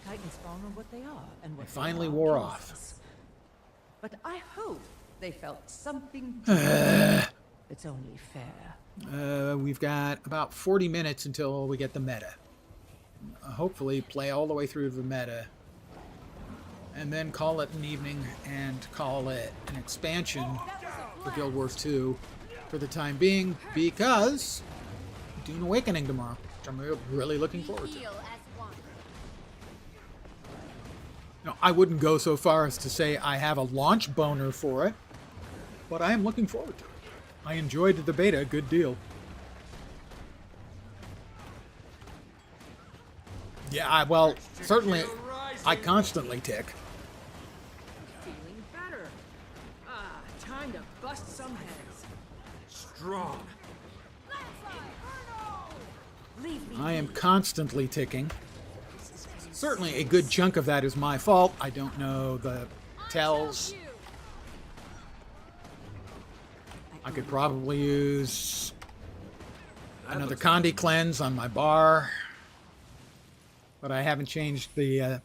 Titans spawn are what they are, and what They finally are wore kills off. us. But I hope they felt something. It's only fair. We've got about 40 minutes until we get the meta. Hopefully play all the way through the meta. And then call it an evening and call it an expansion for Guild Wars 2 for the time being, because Dune Awakening tomorrow, which I'm really looking forward to. No, I wouldn't go so far as to say I have a launch boner for it, but I am looking forward to it. I enjoyed the beta a good deal. Yeah, well, certainly I constantly tick. Feeling better. Time to bust some heads. Strong. I am constantly ticking. Certainly a good chunk of that is my fault. I don't know the tells. I could probably use another Condi cleanse on my bar, but I haven't changed the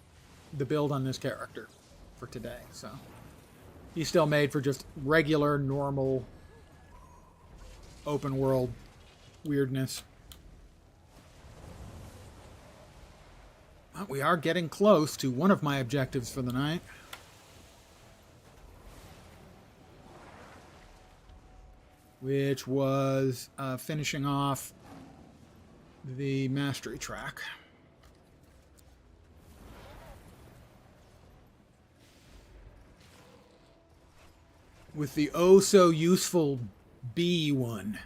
build on this character for today, so he's still made for just regular, normal, open world weirdness. But we are getting close to one of my objectives for the night. Which was finishing off the mastery track. With the oh so useful B one.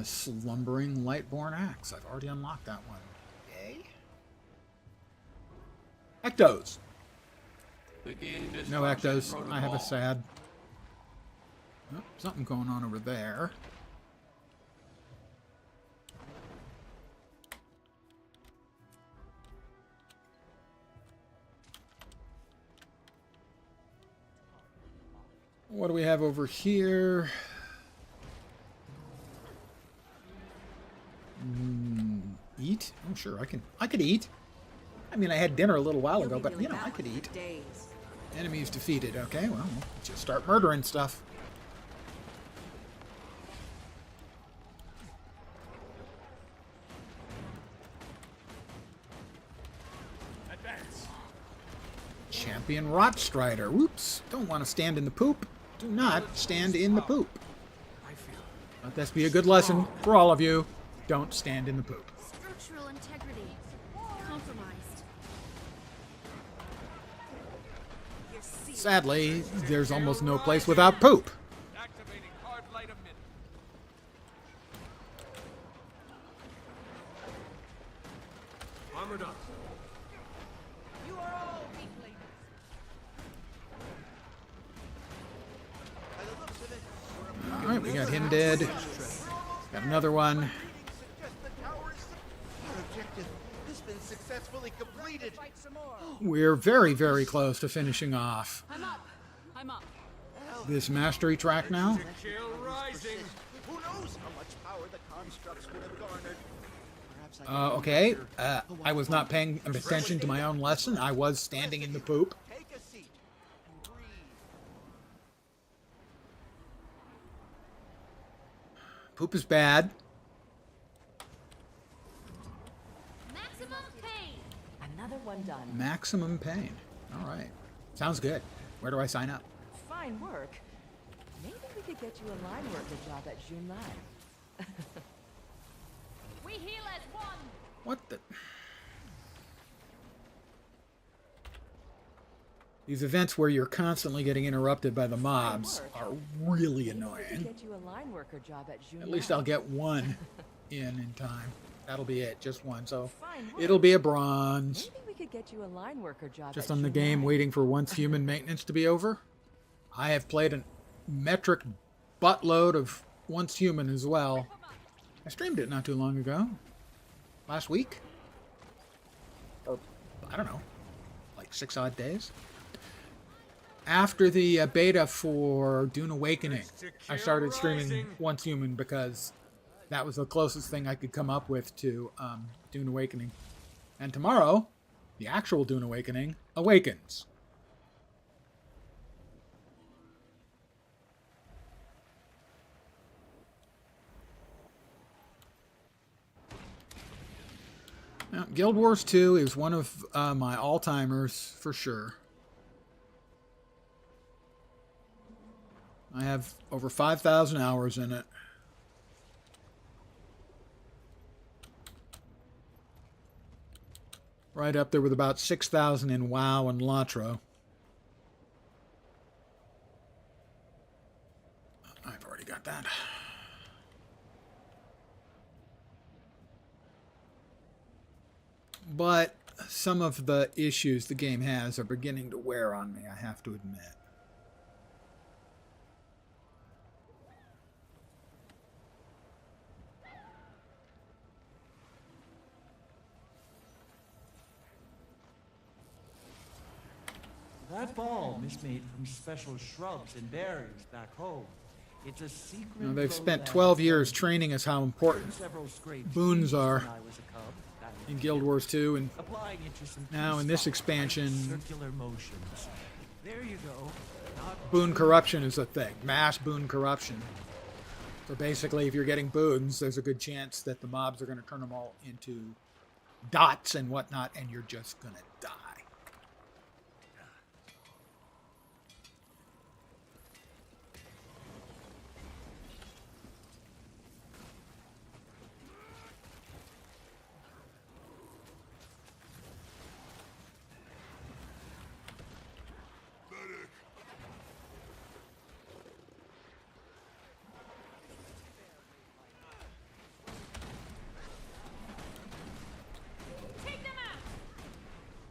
Slumbering Lightborn Axe. I've already unlocked that one. Yay. Ectos. No Ectos. I have a sad. Oh, something going on over there. What do we have over here? Eat? Oh, sure, I could eat. I mean, I had dinner a little while ago, but, you know, I could eat. Enemies defeated. Okay, well, just start murdering stuff. Champion Rotstrider. Whoops. Don't want to stand in the poop. Do not stand in the poop. Let this be a good lesson for all of you. Don't stand in the poop. Structural integrity compromised. Sadly, there's almost no place without poop. Activating hard light emitter. Armored up. You are all weaklings. Alright, we got him dead. Got another one. We're very, very close to finishing off I'm up. I'm up. this mastery track now. Who knows how much power the constructs would have garnered? Perhaps Okay, I was not paying attention to my own lesson. I was standing in the poop. take a seat and breathe. Poop is bad. Maximum pain. Another one done. Maximum pain. All right. Sounds good. Where do I sign up? Fine work. Maybe we could get you a line worker job at Junlai. We heal as one. What the? These events where you're constantly getting interrupted by the mobs are really We annoying. get you a line worker job at Junlai. At least I'll get one in time. That'll be it, just one. So Fine work. it'll be a bronze. Maybe we could get you a line worker job Just at on the game, Junlai. waiting for once human maintenance to be over. I have played a metric buttload of once human as well. I streamed it not too long ago. Last week? Or, I don't know, like 6 odd days. After the beta for Dune Awakening, I started streaming Once Human because that was the closest thing I could come up with to Dune Awakening. And tomorrow, the actual Dune Awakening awakens. Now, Guild Wars 2 is one of my all-timers for sure. I have over 5,000 hours in it. Right up there with about 6,000 in WoW and Latro. I've already got that. But some of the issues the game has are beginning to wear on me, I have to admit. That balm is made from special shrubs and berries back home. It's a secret. Now, they've spent 12 years training us how important boons are in Guild Wars 2, and now in this expansion, circular motions. There you go. boon corruption is a thing. Mass boon corruption. So basically, if you're getting boons, there's a good chance that the mobs are going to turn them all into dots and whatnot, and you're just going to die.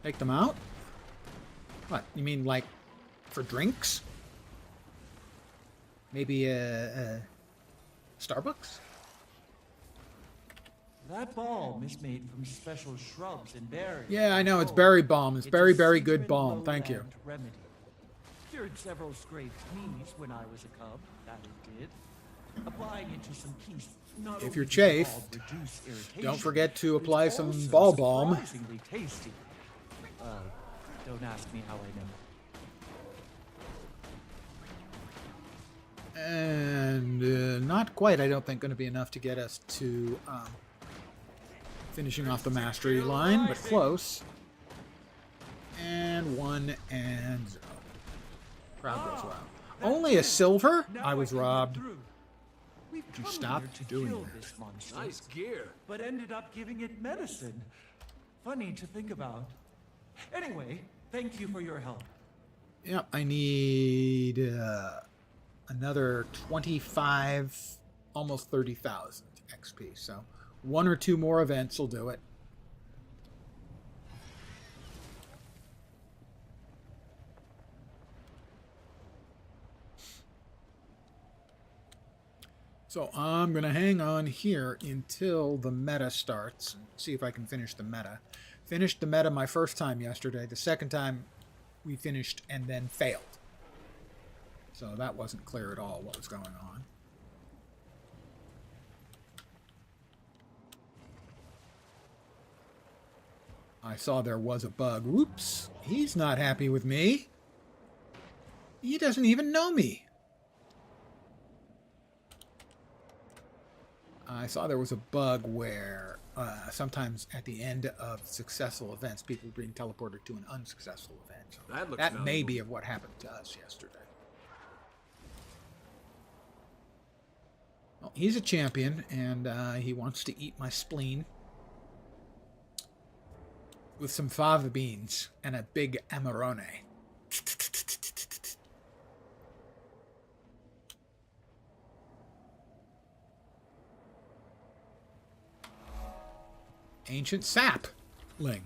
Take them out? What? You mean like for drinks? Maybe a Starbucks? That balm is made from special shrubs and berries. Yeah, I know. It's berry balm. It's very, very good balm. Thank you. Remedy. Cured several scraped knees when I was a cub. That it did. Applying it to some keys. If you're chafed, don't forget to apply some ball balm. Surprisingly tasty. Don't ask me how I know. And not quite, I don't think, going to be enough to get us to finishing off the mastery line, but close. And 1 and 0. Crowd goes wild. Only a silver? I was robbed. We've Would you come stop here to doing kill that? this monster, Nice gear. but ended up giving it medicine. Funny to think about. Anyway, thank you for your help. Yep, I need another 25, almost 30,000 XP. So 1 or 2 more events will do it. So I'm going to hang on here until the meta starts. See if I can finish the meta. Finished the meta my first time yesterday. The second time we finished and then failed. So that wasn't clear at all what was going on. I saw there was a bug. Whoops. He's not happy with me. He doesn't even know me. I saw there was a bug where sometimes at the end of successful events, people are being teleported to an unsuccessful event. So that may be of what happened to us yesterday. Well, he's a champion, and he wants to eat my spleen with some fava beans and a big amarone. Ancient sapling.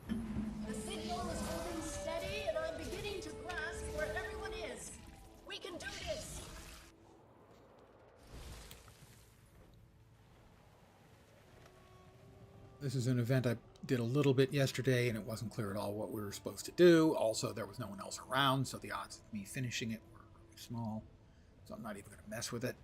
The signal is holding steady, and I'm beginning to grasp where everyone is. We can do this. This is an event I did a little bit yesterday, and it wasn't clear at all what we were supposed to do. Also, there was no one else around, so the odds of me finishing it were really small. So I'm not even going to mess with it.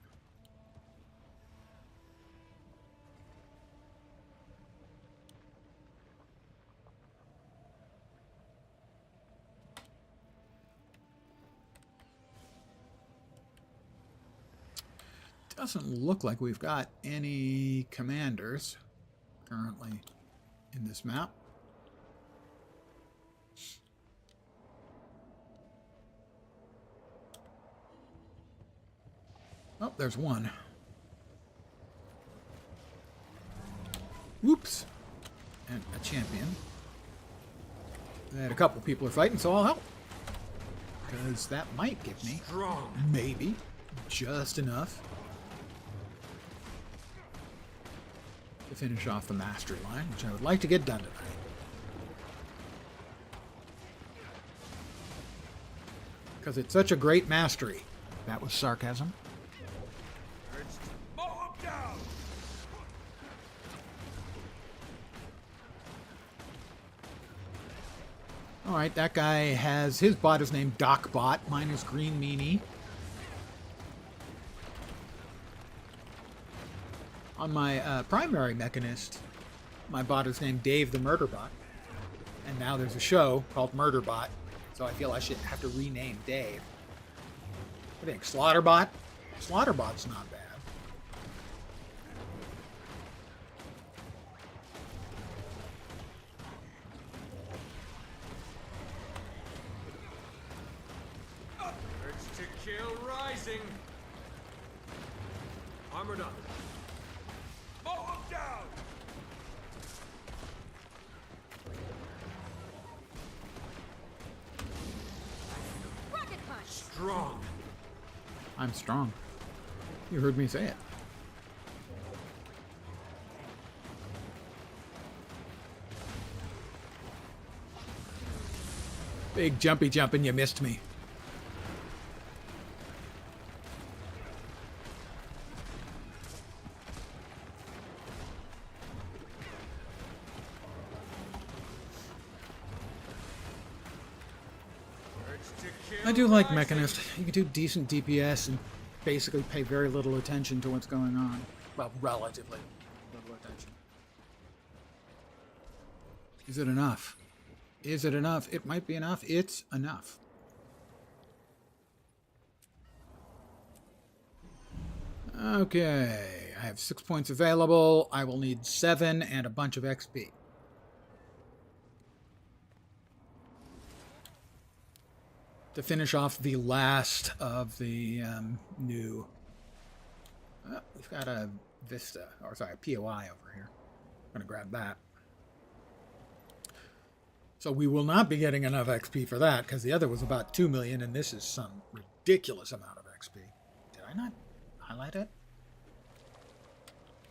Doesn't look like we've got any commanders currently in this map. Oh, there's one. Whoops. And a champion. And a couple people are fighting, so I'll help. Because that might give me, maybe, just enough to finish off the mastery line, which I would like to get done tonight. Because it's such a great mastery. That was sarcasm. Mow him down! Alright, that guy has... His bot is named DocBot. Mine is Green Meanie. On my primary mechanist, my bot is named Dave the Murderbot. And now there's a show called Murderbot, so I feel I should have to rename Dave. What do you think, Slaughterbot? Slaughterbot's not bad. Urge to kill rising. Armored up. Mow him down! Rocket punch! Strong. I'm strong. You heard me say it. Big jumpy jump and you missed me. I do like Mechanist. You can do decent DPS and basically pay very little attention to what's going on. Well, relatively little attention. Is it enough? Is it enough? It might be enough. It's enough. Okay, I have 6 points available. I will need 7 and a bunch of XP. To finish off the last of the new... we've got a Vista, or sorry, a POI over here. I'm going to grab that. So we will not be getting enough XP for that, because the other was about 2 million, and this is some ridiculous amount of XP. Did I not highlight it?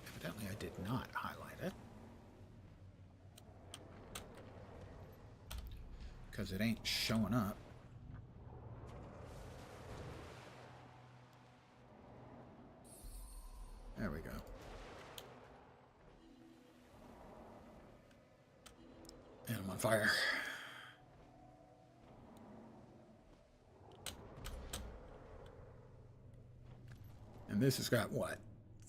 Evidently I did not highlight it. Because it ain't showing up. There we go. And I'm on fire. And this has got what?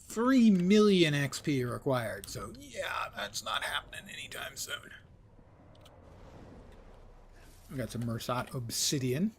3 million XP required. So yeah, that's not happening anytime soon. We got some Mersat Obsidian.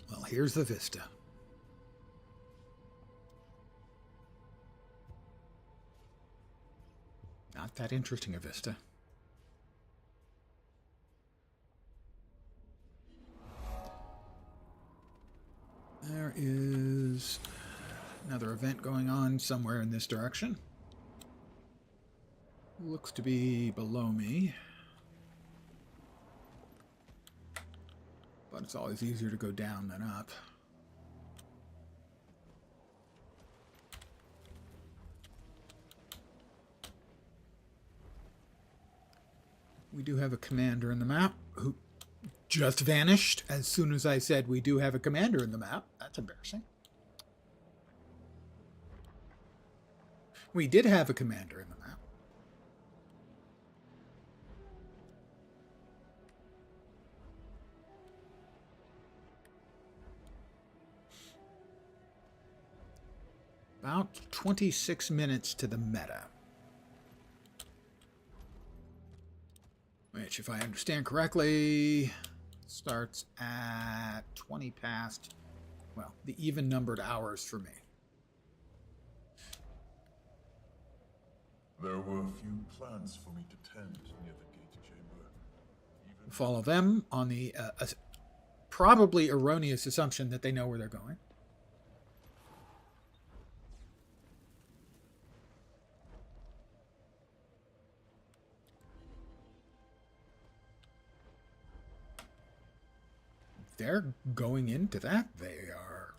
Well, here's the vista. Not that interesting a vista. There is another event going on somewhere in this direction. Looks to be below me. But it's always easier to go down than up. We do have a commander in the map who just vanished as soon as I said we do have a commander in the map. That's embarrassing. We did have a commander in the map. About 26 minutes to the meta. Which, if I understand correctly, starts at 20 past, well, the even-numbered hours for me. There were a few plans for me to tend near the gate chamber. Follow them on the probably erroneous assumption that they know where they're going. they're going into that. They are.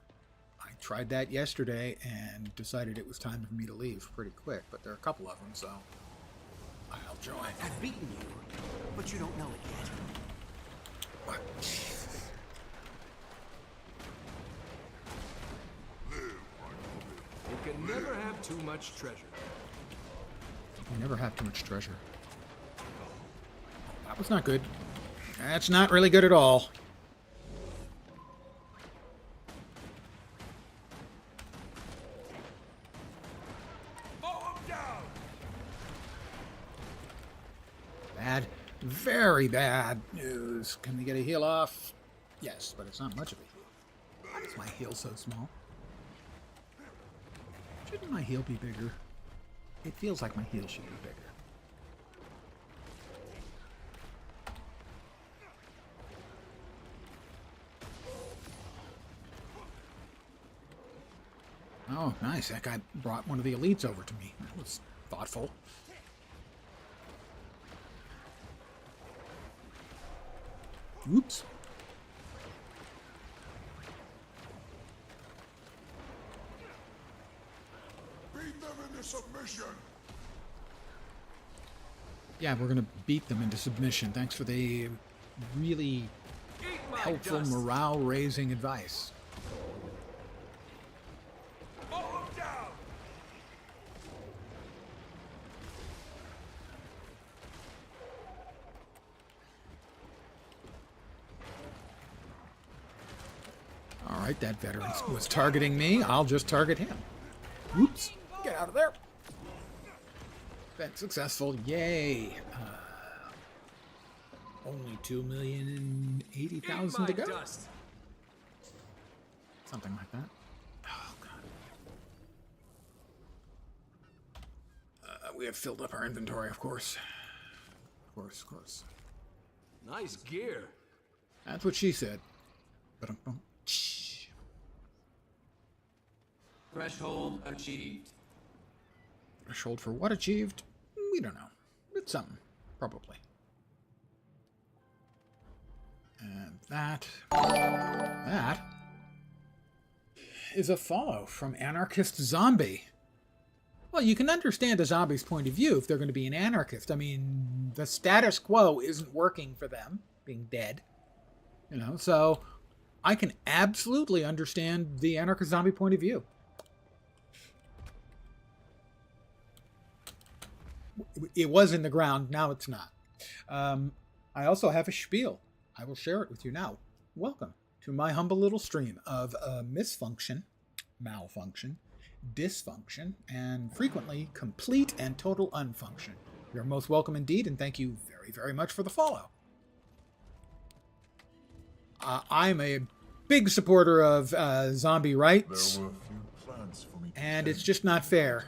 I tried that yesterday and decided it was time for me to leave pretty quick, but there are a couple of them, so I'll join. I've beaten you, but you don't know it yet. What? Jesus. You can never have too much treasure. You never have too much treasure. That was not good. That's not really good at all. Bad. Very bad news. Can we get a heal off? Yes, but it's not much of a heal. Why is my heal so small? Shouldn't my heal be bigger? It feels like my heal should be bigger. Oh, nice. That guy brought one of the elites over to me. That was thoughtful. Oops. Beat them into submission. Yeah, we're going to beat them into submission. Thanks for the really helpful morale-raising advice. Alright, that veteran was targeting me. I'll just target him. Oops. Get out of there. Been successful. Yay. Only 2,080,000 to go. Dust. Something like that. Oh, God. We have filled up our inventory, of course. Of course. Nice gear. That's what she said. But Threshold achieved. Threshold for what achieved? We don't know. It's something. Probably. And that is a follow from Anarchist Zombie. Well, you can understand a zombie's point of view if they're going to be an anarchist. I mean, the status quo isn't working for them, being dead. You know, so I can absolutely understand the anarchist zombie point of view. It was in the ground, now it's not. I also have a spiel. I will share it with you now. Welcome to my humble little stream of misfunction, malfunction, dysfunction, and frequently complete and total unfunction. You're most welcome indeed, and thank you very, very much for the follow. I'm a big supporter of zombie rights, and it's just not fair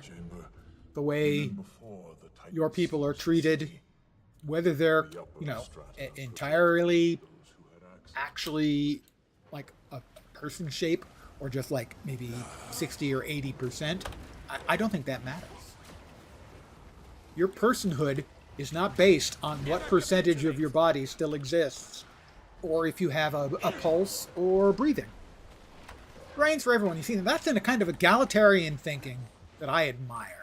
the way your people are treated, whether they're, you know, entirely actually like a person shape or just like maybe 60 or 80%. I don't think that matters. Your personhood is not based on what percentage of your body still exists or if you have a pulse or breathing. Brains for everyone. You see, that's in a kind of egalitarian thinking that I admire.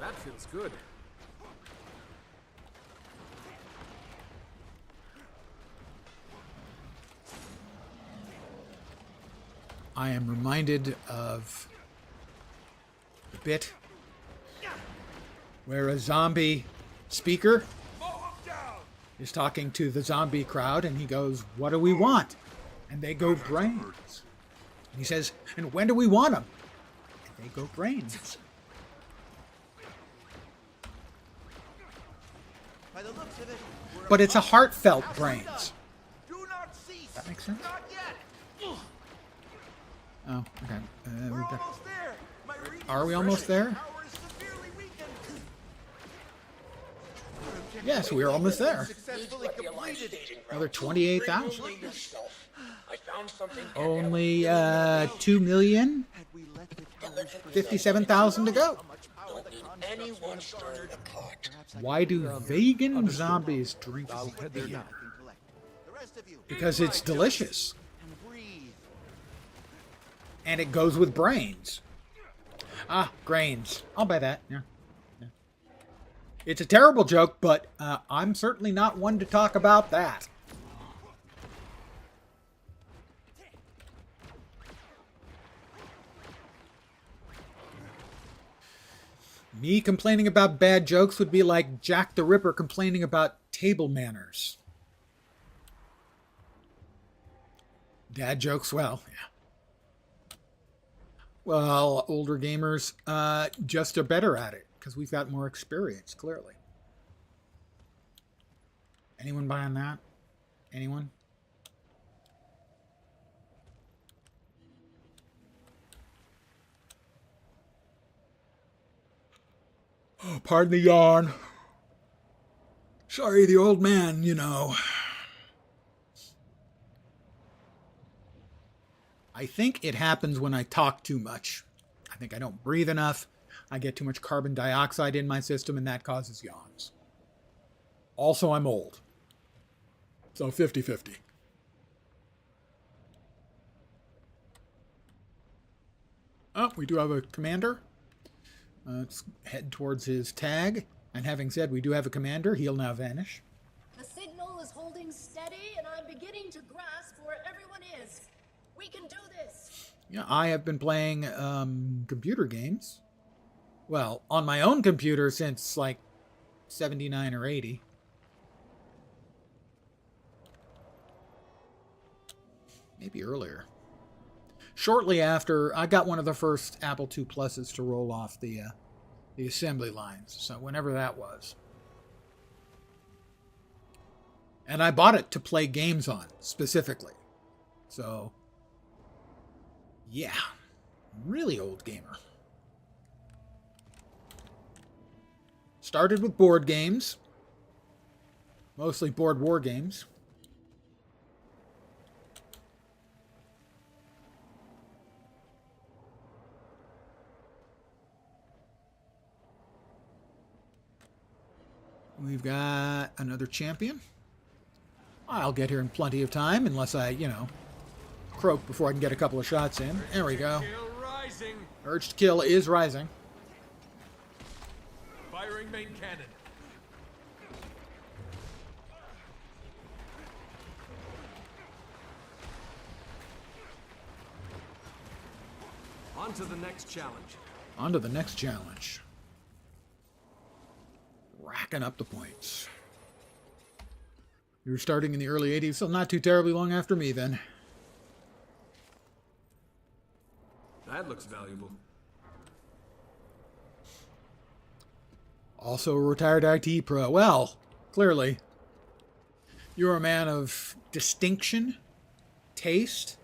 That feels good. I am reminded of the bit where a zombie speaker is talking to the zombie crowd and he goes, "What do we want?" And they go, "Brains." And he says, "And when do we want them?" And they go, "Brains." By the looks of it, But it's a heartfelt brains. do not cease. That makes sense? Not yet. Oh, okay. We're almost there. My Are we almost there? power is severely weakened. Yes, we are almost there. Successfully completed. Another 28,000. I found something. Only 2,057,000 to go. Anyone started a clock. Why do vegan zombies drink I'll head there beer? now. rest of you. Because it's delicious. And breathe. And it goes with brains. Ah, grains. I'll buy that. Yeah. It's a terrible joke, but I'm certainly not one to talk about that. Me complaining about bad jokes would be like Jack the Ripper complaining about table manners. Dad jokes, well, yeah. Well, older gamers just are better at it because we've got more experience, clearly. Anyone buying that? Anyone? Oh, pardon the yawn. Sorry, the old man, you know. I think it happens when I talk too much. I think I don't breathe enough. I get too much carbon dioxide in my system, and that causes yawns. Also, I'm old. So 50-50. Oh, we do have a commander. Let's head towards his tag. And having said we do have a commander, he'll now vanish. The signal is holding steady, and I'm beginning to grasp where everyone is. We can do this. Yeah, I have been playing computer games. Well, on my own computer since like 79 or 80. Maybe earlier. Shortly after, I got one of the first Apple II Pluses to roll off the assembly lines. So whenever that was. And I bought it to play games on, specifically. So, yeah. Really old gamer. Started with board games. Mostly board war games. We've got another champion. I'll get here in plenty of time, unless I, croak before I can get a couple of shots in. There we go. Urge to kill is rising. Firing main cannon. On to the next challenge. On to the next challenge. Racking up the points. You were starting in the early 80s, so not too terribly long after me then. That looks valuable. Also a retired IT pro. Well, clearly, you're a man of distinction, taste,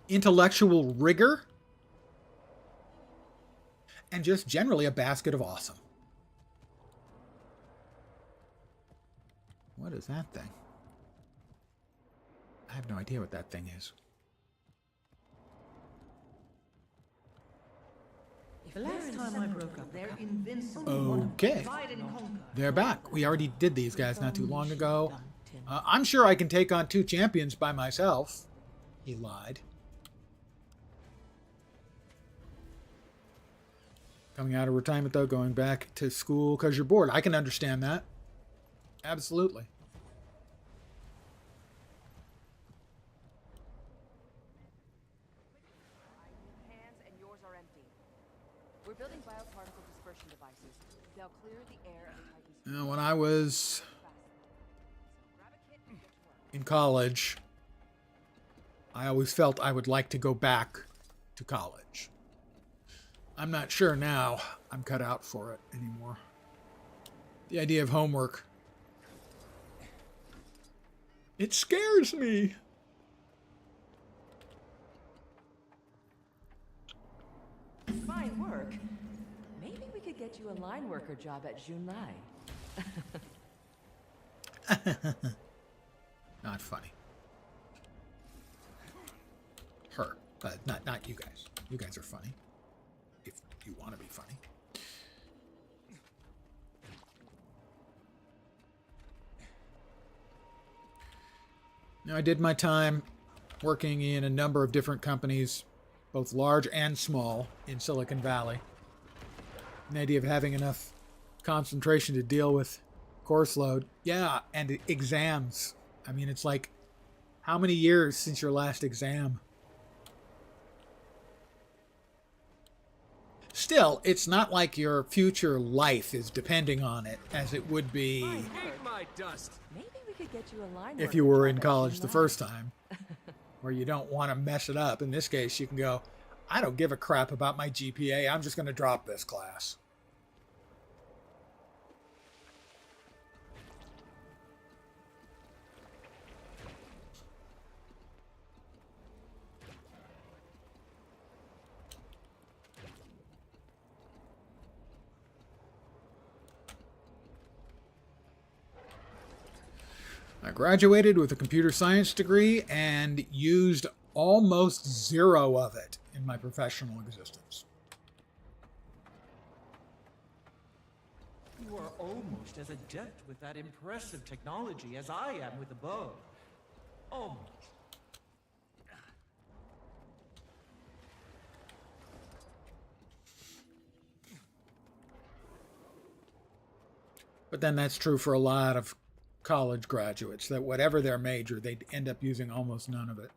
intellectual rigor, and just generally a basket of awesome. What is that thing? I have no idea what that thing is. The last time I broke up, they're invincible. Okay. They're back. We already did these guys not too long ago. I'm sure I can take on 2 champions by myself. He lied. Coming out of retirement, though, going back to school because you're bored. I can understand that. Absolutely. Hands and yours are empty. We're building bioparticle dispersion devices. They'll clear the air of the Titan's... When I was in college, I always felt I would like to go back to college. I'm not sure now I'm cut out for it anymore. The idea of homework. It scares me. Fine work. Maybe we could get you a line worker job at Junlai. Not funny. Her. Not you guys. You guys are funny. If you want to be funny. Now, I did my time working in a number of different companies, both large and small, in Silicon Valley. The idea of having enough concentration to deal with course load. Yeah, and exams. I mean, it's like, how many years since your last exam? Still, it's not like your future life is depending on it, as it would be My dust. Maybe we could get you a line if worker you were job in at college the Lab. first time, where you don't want to mess it up. In this case, you can go, I don't give a crap about my GPA. I'm just going to drop this class. I graduated with a computer science degree and used almost zero of it in my professional existence. You are almost as adept with that impressive technology as I am with the bow. Almost. But then that's true for a lot of college graduates, that whatever their major, they end up using almost none of it.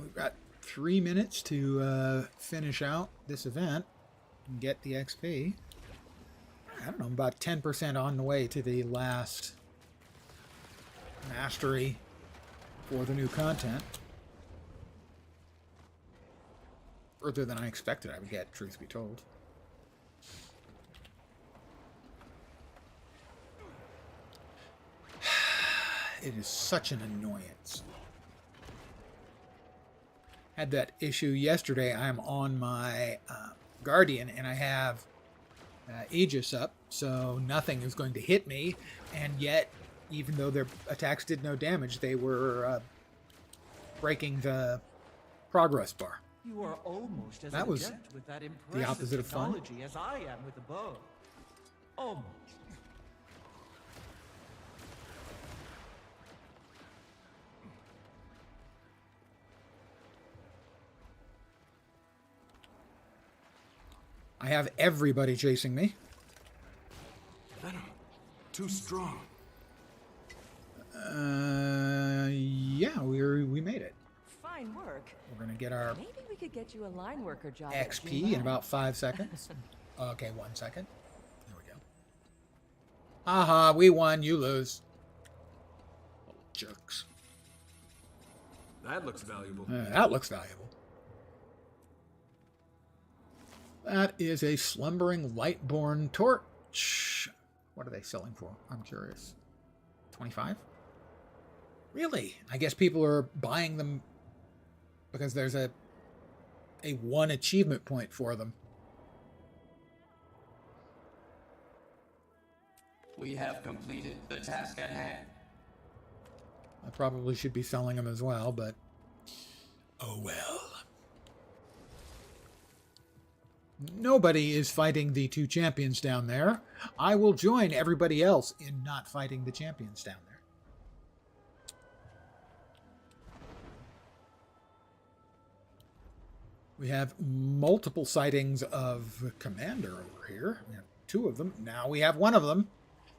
We've got 3 minutes to finish out this event and get the XP. I don't know, I'm about 10% on the way to the last mastery for the new content. Further than I expected I would get, truth be told. It is such an annoyance. Had that issue yesterday. I'm on my Guardian and I have Aegis up, so nothing is going to hit me, and yet, even though their attacks did no damage, they were breaking the progress bar. You are almost as That was adept with that the impressive opposite of fun. technology as I am with the bow. Almost. I have everybody chasing me. Venom, too strong. Yeah, we made it. Fine work. We're gonna get our Maybe we could get you a line worker job. at XP in Lab. about 5 seconds. Okay, 1 second. There we go. Haha, we won, you lose. Oh, jerks. That looks valuable. That looks valuable. That is a slumbering lightborn torch. What are they selling for? I'm curious. 25? Really? I guess people are buying them because there's a 1 achievement point for them. We have completed the task at hand. I probably should be selling them as well, but oh well. Nobody is fighting the 2 champions down there. I will join everybody else in not fighting the champions down there. We have multiple sightings of Commander over here. We have 2 of them. Now we have 1 of them.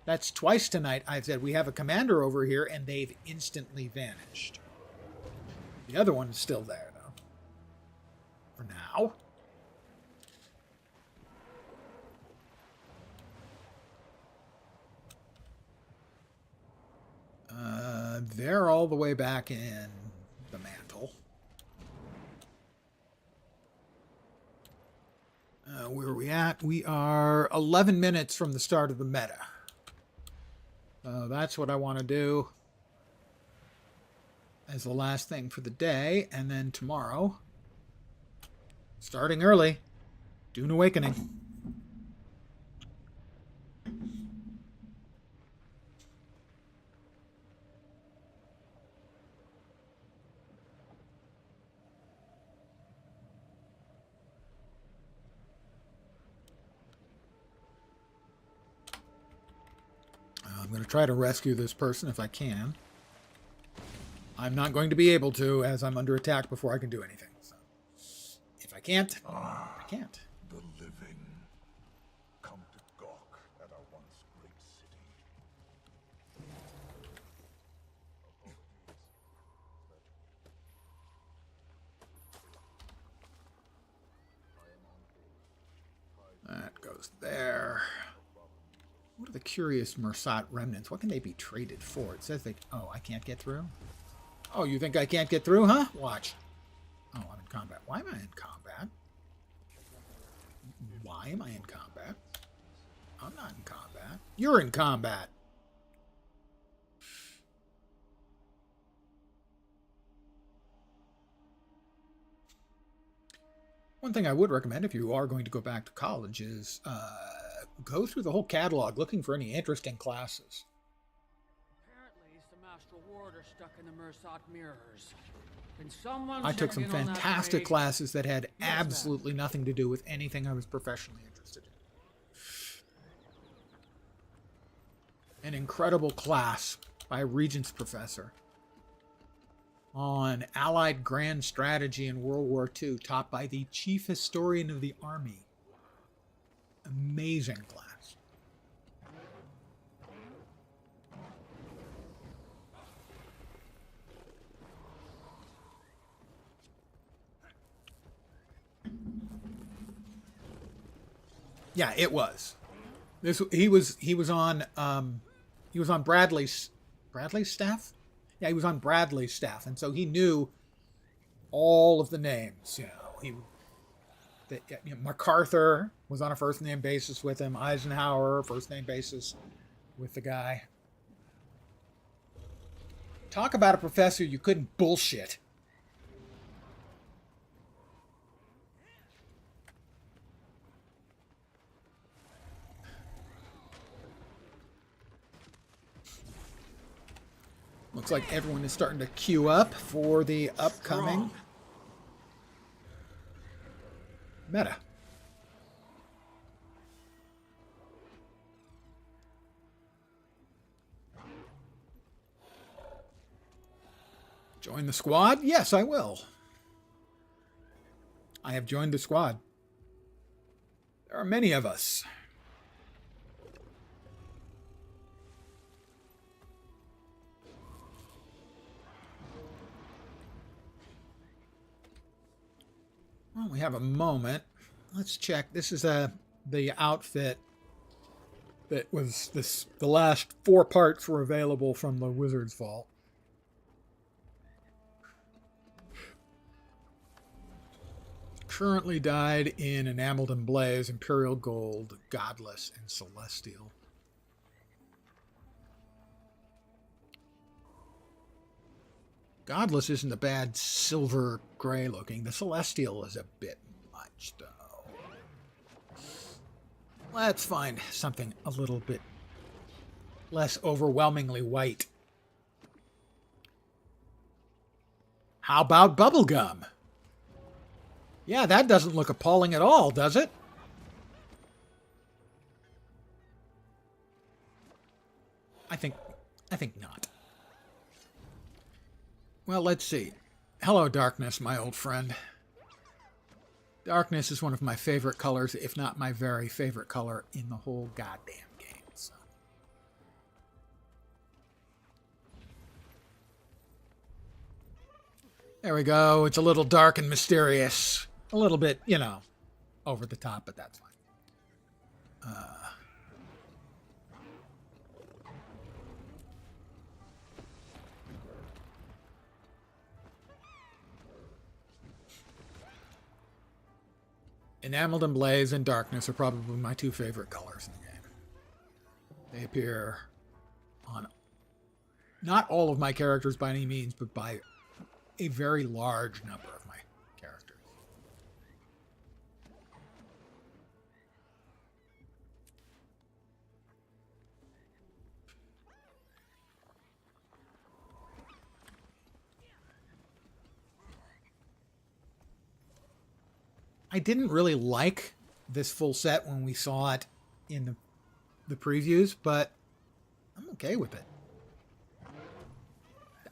That's twice tonight I've said we have a Commander over here, and they've instantly vanished. The other one is still there, though. For now. They're all the way back in the mantle. Where are we at? We are 11 minutes from the start of the meta. That's what I want to do as the last thing for the day. And then tomorrow, starting early, Dune Awakening. going to try to rescue this person if I can. I'm not going to be able to, as I'm under attack before I can do anything. So, if I can't, I can't. The living come to gawk at our once great city. That goes there. What are the curious Mersat remnants? What can they be traded for? It says they... Oh, I can't get through? Oh, you think I can't get through, huh? Watch. Oh, I'm in combat. Why am I in combat? Why am I in combat? I'm not in combat. You're in combat. One thing I would recommend if you are going to go back to college is go through the whole catalog looking for any interesting classes. Apparently, some astral ward are stuck in the Mersat mirrors. Can someone I took check some in on that fantastic for me? classes that had Yes, absolutely nothing to do with anything I was professionally interested in. An incredible class by a Regents professor on Allied grand strategy in World War II, taught by the chief historian of the army. Amazing class. Yeah, it was. He was on Bradley's staff. Yeah, he was on Bradley's staff, and so he knew all of the names. MacArthur was on a first name basis with him. Eisenhower, first name basis with the guy. Talk about a professor you couldn't bullshit. Looks like everyone is starting to queue up for the upcoming meta. Join the squad? Yes, I will. I have joined the squad. There are many of us. Well, we have a moment. Let's check. This is the outfit that was the last 4 parts were available from the Wizard's Vault. Currently dyed in Enameled and Blaze, Imperial Gold, Godless, and Celestial. Godless isn't a bad silver gray looking. The Celestial is a bit much, though. Let's find something a little bit less overwhelmingly white. How about bubblegum? Yeah, that doesn't look appalling at all, does it? I think not. Well, let's see. Hello, Darkness, my old friend. Darkness is one of my favorite colors, if not my very favorite color in the whole goddamn game. So. There we go. It's a little dark and mysterious. A little bit, over the top, but that's fine. Enameled and Blaze and Darkness are probably my 2 favorite colors in the game. They appear on not all of my characters by any means, but by a very large number of my characters. I didn't really like this full set when we saw it in the previews, but I'm okay with it.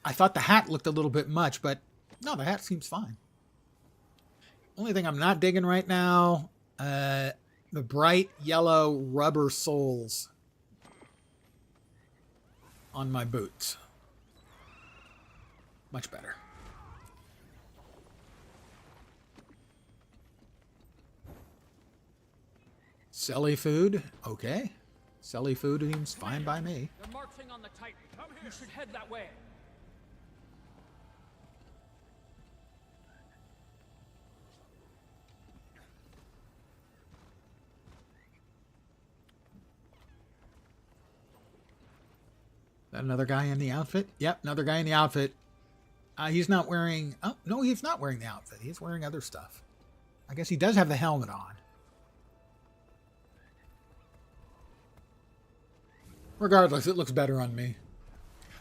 I thought the hat looked a little bit much, but no, the hat seems fine. Only thing I'm not digging right now, the bright yellow rubber soles on my boots. Much better. Selly food, okay. Selly food seems fine by me. They're marching on the Titan. You should head that way. That another guy in the outfit? Yep, another guy in the outfit. He's not wearing... Oh, no, he's not wearing the outfit. He's wearing other stuff. I guess he does have the helmet on. Regardless, it looks better on me.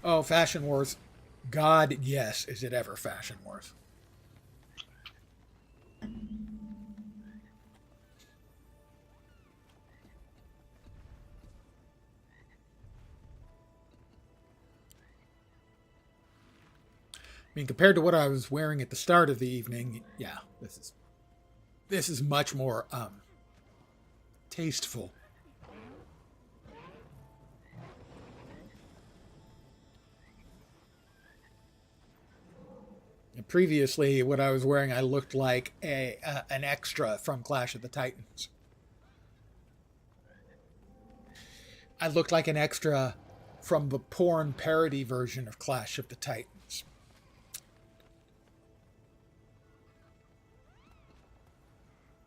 Oh, Fashion Wars. God, yes. Is it ever Fashion Wars? I mean, compared to what I was wearing at the start of the evening, yeah, this is much more tasteful. And previously, what I was wearing, I looked like an extra from Clash of the Titans. I looked like an extra from the porn parody version of Clash of the Titans.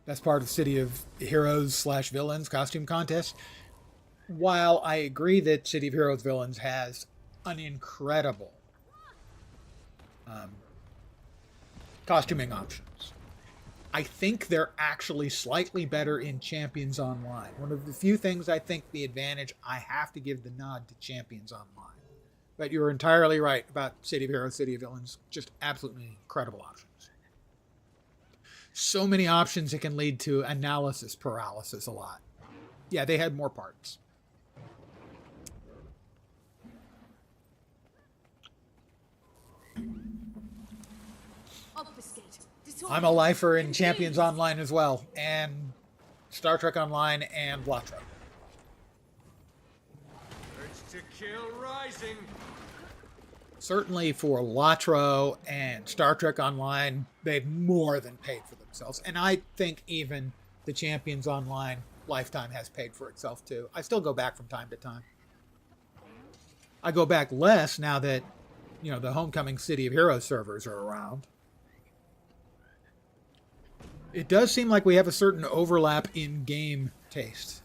That's part of City of Heroes / Villains costume contest. While I agree that City of Heroes Villains has an incredible costuming options, I think they're actually slightly better in Champions Online. One of the few things I think the advantage, I have to give the nod to Champions Online. But you're entirely right about City of Heroes, City of Villains. Just absolutely incredible options. So many options, it can lead to analysis paralysis a lot. Yeah, they had more parts. I'm a lifer in Champions Online as well, and Star Trek Online and Latro. Urge to kill rising. Certainly for Latro and Star Trek Online, they've more than paid for themselves. And I think even the Champions Online lifetime has paid for itself too. I still go back from time to time. I go back less now that, you know, the Homecoming City of Heroes servers are around. It does seem like we have a certain overlap in game taste.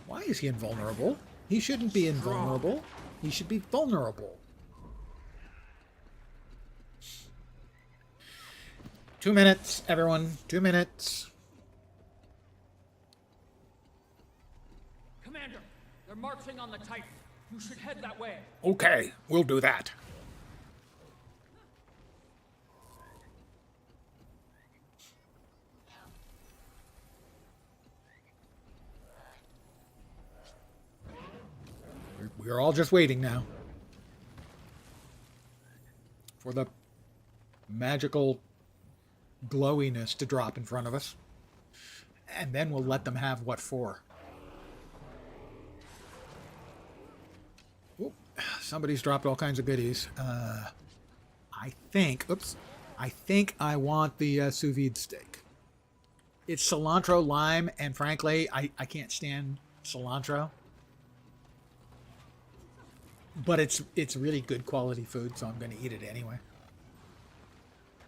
Why is he invulnerable? He shouldn't be invulnerable. He should be vulnerable. 2 minutes, everyone. 2 minutes. Commander, they're marching on the Titan. You should head that way. Okay, we'll do that. We're all just waiting now for the magical glowiness to drop in front of us. And then we'll let them have what for. Oop, somebody's dropped all kinds of goodies. I think I want the sous vide steak. It's cilantro, lime, and frankly, I can't stand cilantro. But it's really good quality food, so I'm going to eat it anyway.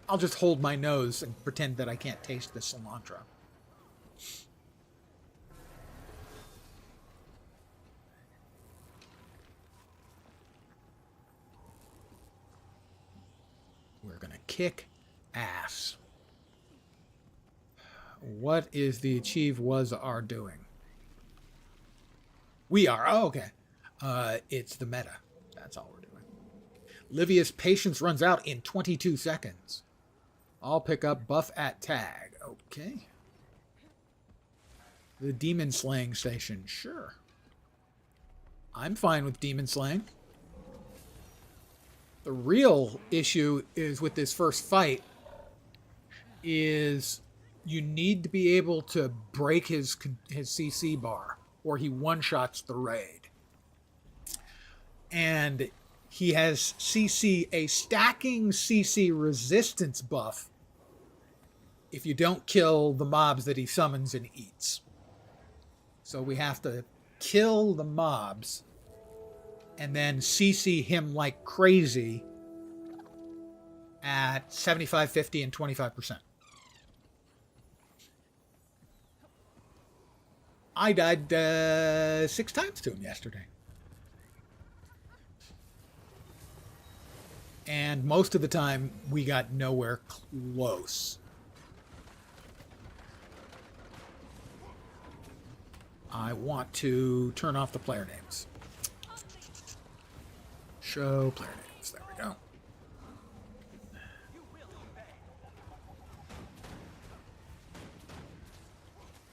I'll just hold my nose and pretend that I can't taste the cilantro. We're going to kick ass. What is the achieve was our doing? We are. Oh, okay. It's the meta. That's all we're doing. Livia's patience runs out in 22 seconds. I'll pick up buff at tag. Okay. The demon slaying station. Sure. I'm fine with demon slaying. The real issue is with this first fight is you need to be able to break his CC bar or he one-shots the raid. And he has a stacking CC resistance buff if you don't kill the mobs that he summons and eats. So we have to kill the mobs and then CC him like crazy at 75, 50, and 25%. I died 6 times to him yesterday. And most of the time, we got nowhere close. I want to turn off the player names. Show player names. There we go.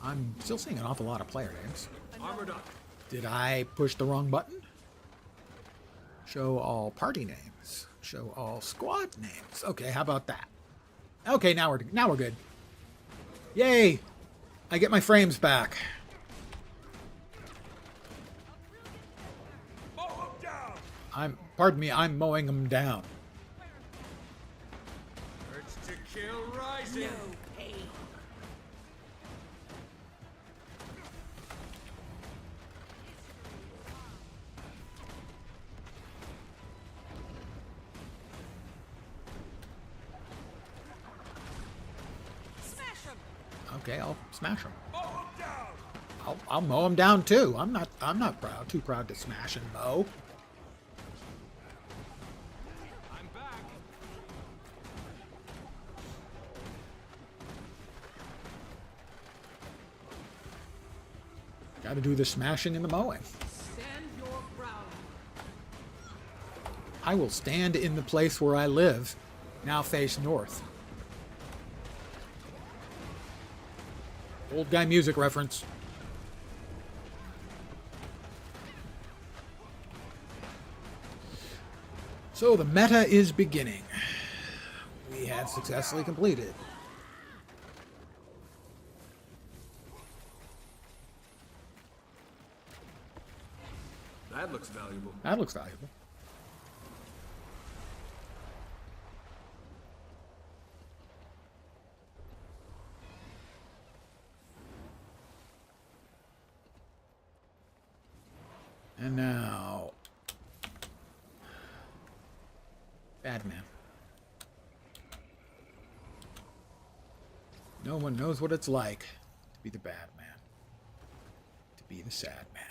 I'm still seeing an awful lot of player names. Armored up. Did I push the wrong button? Show all party names. Show all squad names. Okay, how about that? Okay, now we're good. Yay! I get my frames back. Pardon me, I'm mowing them down. Urge to kill rising. No pain. Smash him! Okay, I'll smash them. I'll mow them down too. I'm not too proud to smash and mow. I'm back. Got to do the smashing and the mowing. Stand your ground. I will stand in the place where I live, now face north. Old guy music reference. So the meta is beginning. We have successfully completed. That looks valuable. That looks valuable. And now, bad man. No one knows what it's like to be the bad man, to be the sad man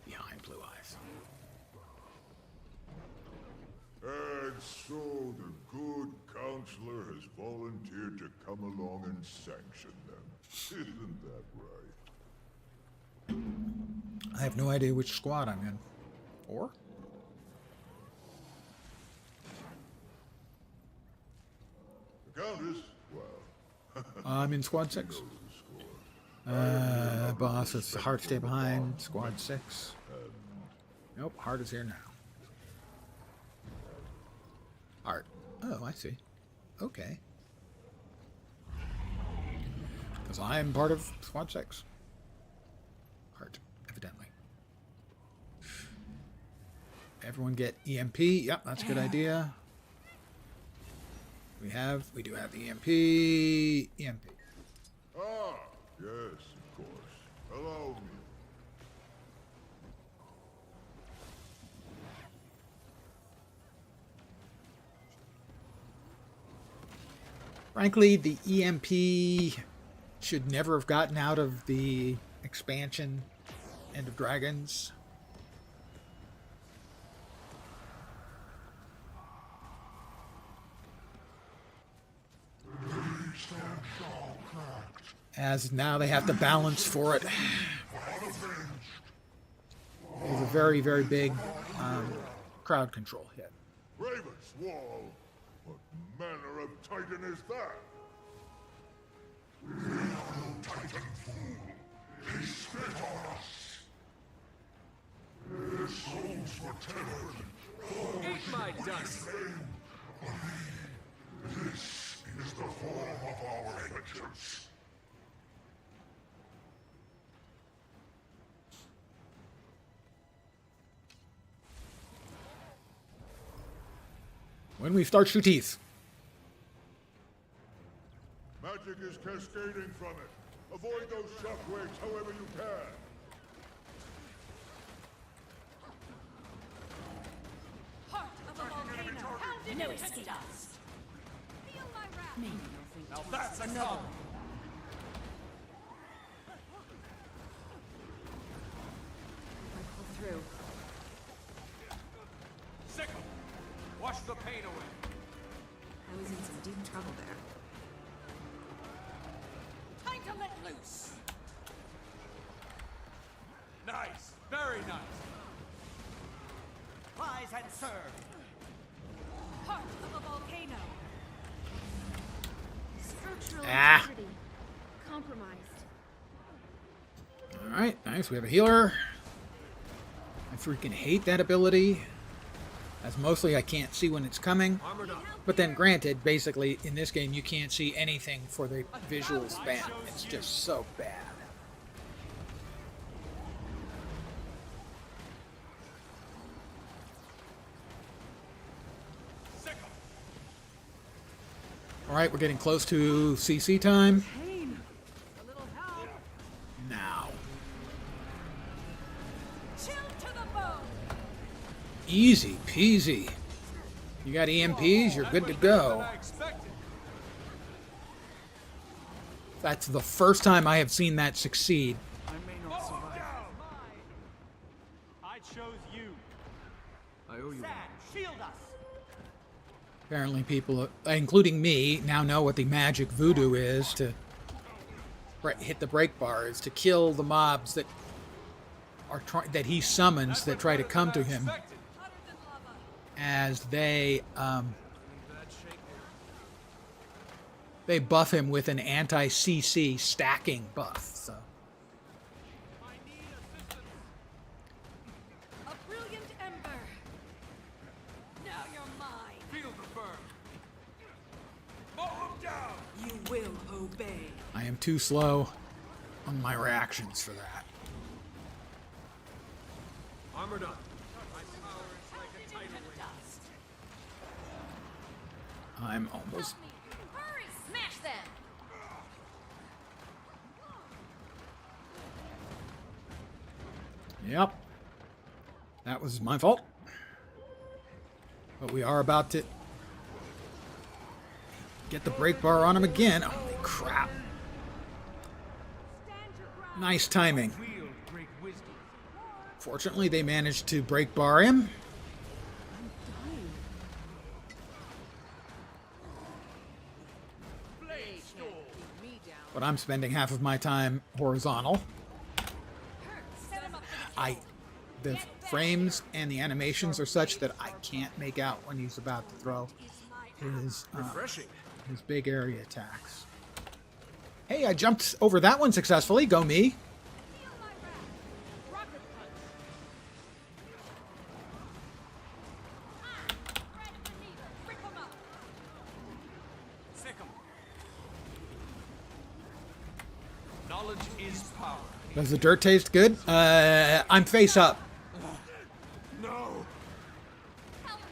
behind blue eyes. And so the good counselor has volunteered to come along and sanction them. Isn't that right? I have no idea which squad I'm in. Or? The Countess? Well, I'm in squad 6. Boss is Heart stay behind. Squad 6. Nope, Heart is here now. Heart. Oh, I see. Okay. Because I'm part of squad 6. Heart, evidently. Everyone get EMP. Yep, that's a good idea. We do have EMP. EMP. Ah, yes, of course. Allow me. Frankly, the EMP should never have gotten out of the expansion End of Dragons. As now they have to balance for it. It's a very, very big crowd control hit. Raven's Wall? What manner of titan is that? Titan fool! He spit on us! His souls were tethered. Eat my dust! This is the form of our vengeance. When we start your teeth. Magic is cascading from it. Avoid those shockwaves however you can. Heart of a volcano. Pounded No into escape. dust. Feel my wrath. Maybe you'll think Now twice. that's a Another call. one. I pull through. Sickle! Wash the pain away. I was in some deep trouble there. Time to let loose. Nice! Very nice! Rise and serve. Heart of a volcano. Structural Ah. integrity compromised. Alright, nice. We have a healer. I freaking hate that ability. As mostly I can't see when it's coming. Armored up. But then granted, basically in this game you can't see anything for the visual span. It's just so bad. Sickle! Alright, we're getting close to CC time. Pain. A little help. Now. Chill to the bone. Easy peasy. You got EMPs, you're good to go. I expected. That's the first time I have seen that succeed. I may not survive. I chose you. I owe you. Sad, shield us. Apparently people, including me, now know what the magic voodoo is to hit the break bar, is to kill the mobs that are that he summons that try to come to him as they buff him with an anti-CC stacking buff. So A brilliant ember. Now you're mine. Feel the burn. Mow him down. You will obey. I am too slow on my reactions for that. Armored up. My power is like a tidal wave. Dust. I'm almost... Hurry, smash them. Yep. That was my fault. But we are about to get the break bar on him again. Holy crap. Nice timing. Wield great wisdom. Fortunately, they managed to break bar him. Blade storm. But I'm spending half of my time horizontal. Set him up for the The frames and the animations are such that I can't make out when he's about to throw Refreshing. his big area attacks. Hey, I jumped over that one successfully. Go me. Feel my wrath. Rocket punch. Thread the needle. Rip him up. Sickle. Knowledge is power. Does the dirt taste good? I'm face up. No. Help me.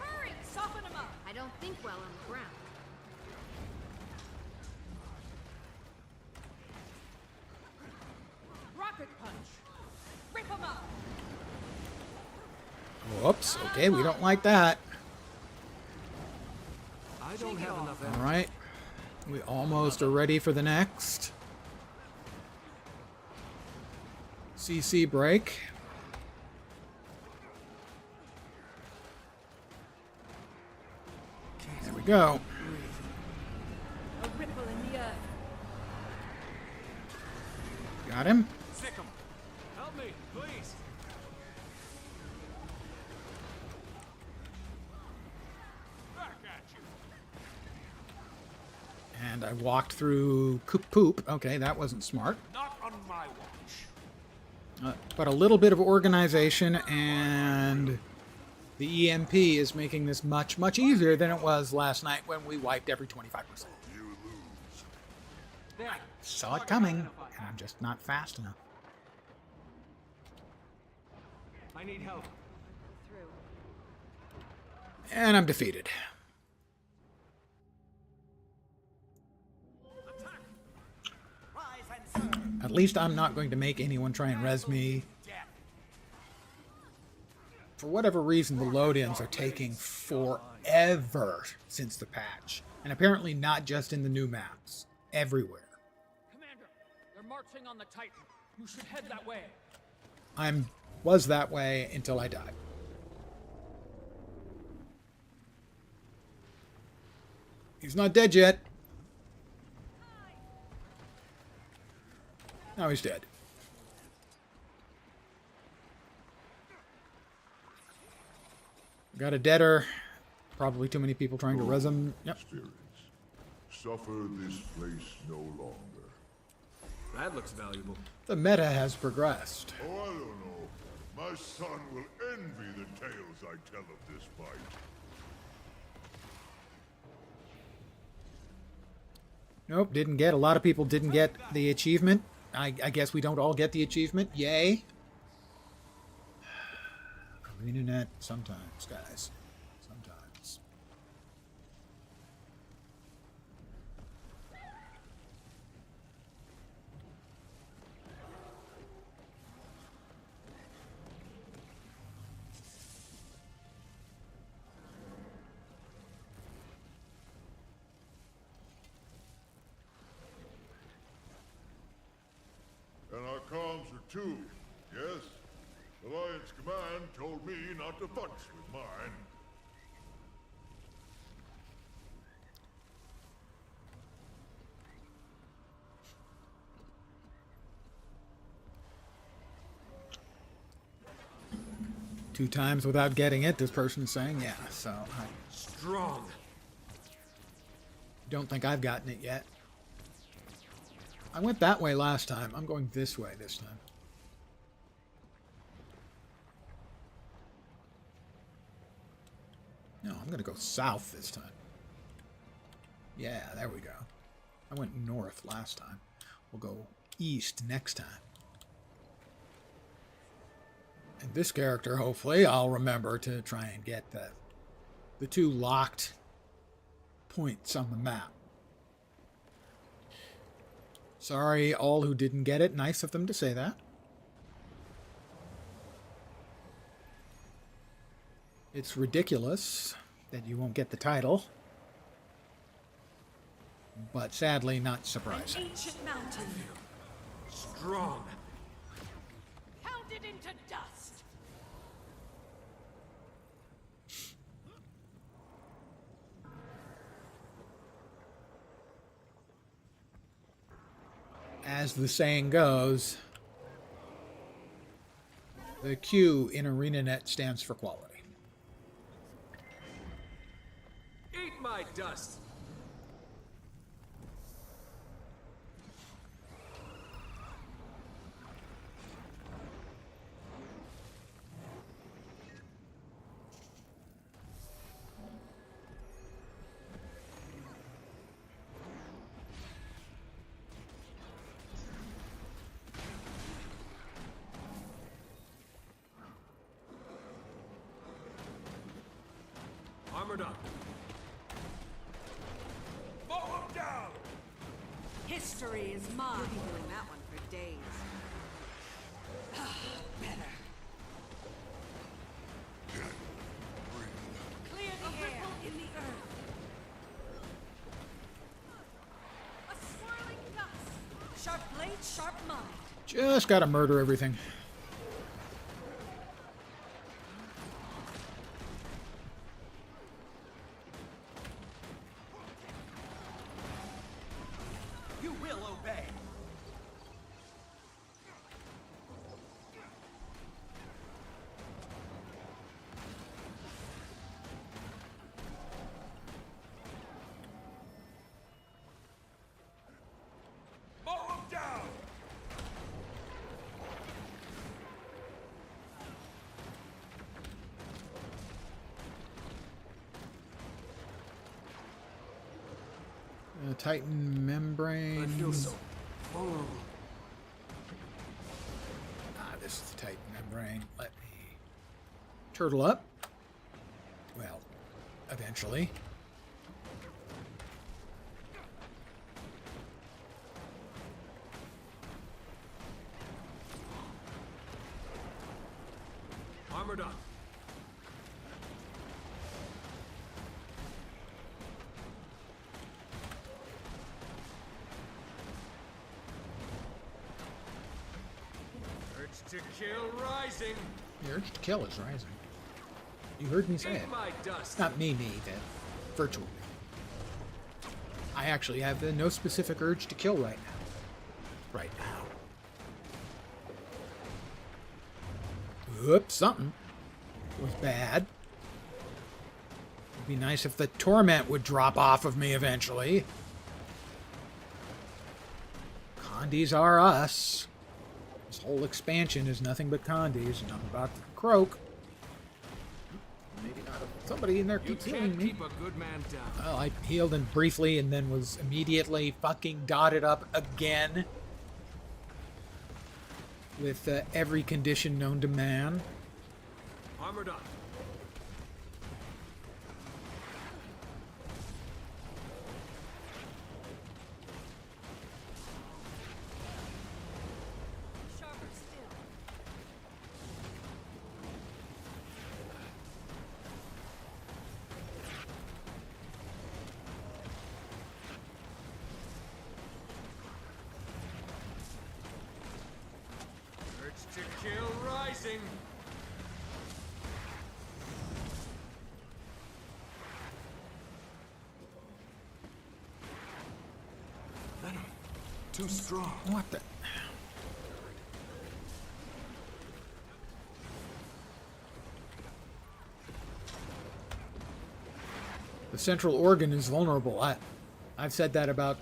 Hurry. Soften him up. I don't think well on the ground. Rocket punch. Rip him up. Whoops. Okay, we don't like that. I don't have enough All right. We almost are ready for the next. CC break. There we go. A ripple in the earth. Got him. Sickle. Help me, please. Back at you. And I walked through poop. Okay, that wasn't smart. Not on my watch. But a little bit of organization and the EMP is making this much, much easier than it was last night when we wiped every 25%. There. I saw it coming, and I'm just not fast enough. I need help. And I'm defeated. At least I'm not going to make anyone try and res me. For whatever reason, the load-ins are taking forever since the patch. And apparently not just in the new maps. Everywhere. Commander, they're marching on the Titan. You should head that way. Was that way until I died. He's not dead yet. Now he's dead. Got a deader. Probably too many people trying to res him. Yep. Spirits, suffer this place no longer. That looks valuable. The meta has progressed. Oh, I don't know. My son will envy the tales I tell of this fight. Nope, didn't get. A lot of people didn't get the achievement. I guess we don't all get the achievement. Yay. ArenaNet sometimes, guys. Sometimes. And our comms are too, yes? Alliance Command told me not to futz with mine. Two times without getting it, this person's saying, yeah, so I Strong. don't think I've gotten it yet. I went that way last time. I'm going this way this time. No, I'm going to go south this time. Yeah, there we go. I went north last time. We'll go east next time. And this character, hopefully, I'll remember to try and get the two locked points on the map. Sorry, all who didn't get it. Nice of them to say that. It's ridiculous that you won't get the title. But sadly, not surprising. An ancient mountain. Strong. Pounded into dust. As the saying goes, the Q in ArenaNet stands for quality. Eat my dust. Armored up. Mow him down! History is mine. You'll be doing that one for days. Better. Clear the air. In the earth. A swirling dust. Sharp blade, sharp mind. Just gotta murder everything. You will obey. Titan membrane. I feel so vulnerable. This is the Titan membrane. Let me turtle up. Well, eventually. Armored up. Urge to kill rising. The urge to kill is rising. You heard me say it. Eat my dust. Not me, the virtual me. I actually have no specific urge to kill right now. Right now. Oops, something was bad. It'd be nice if the torment would drop off of me eventually. Condies are us. This whole expansion is nothing but condies, and I'm about to croak. Maybe not. Somebody in there keeps healing me. Keep a good man down. Well, I healed him briefly and then was immediately fucking dotted up again. With every condition known to man. Armored up. Sharper still. Urge to kill rising. Venom. Too strong. What the? The central organ is vulnerable. I've said that about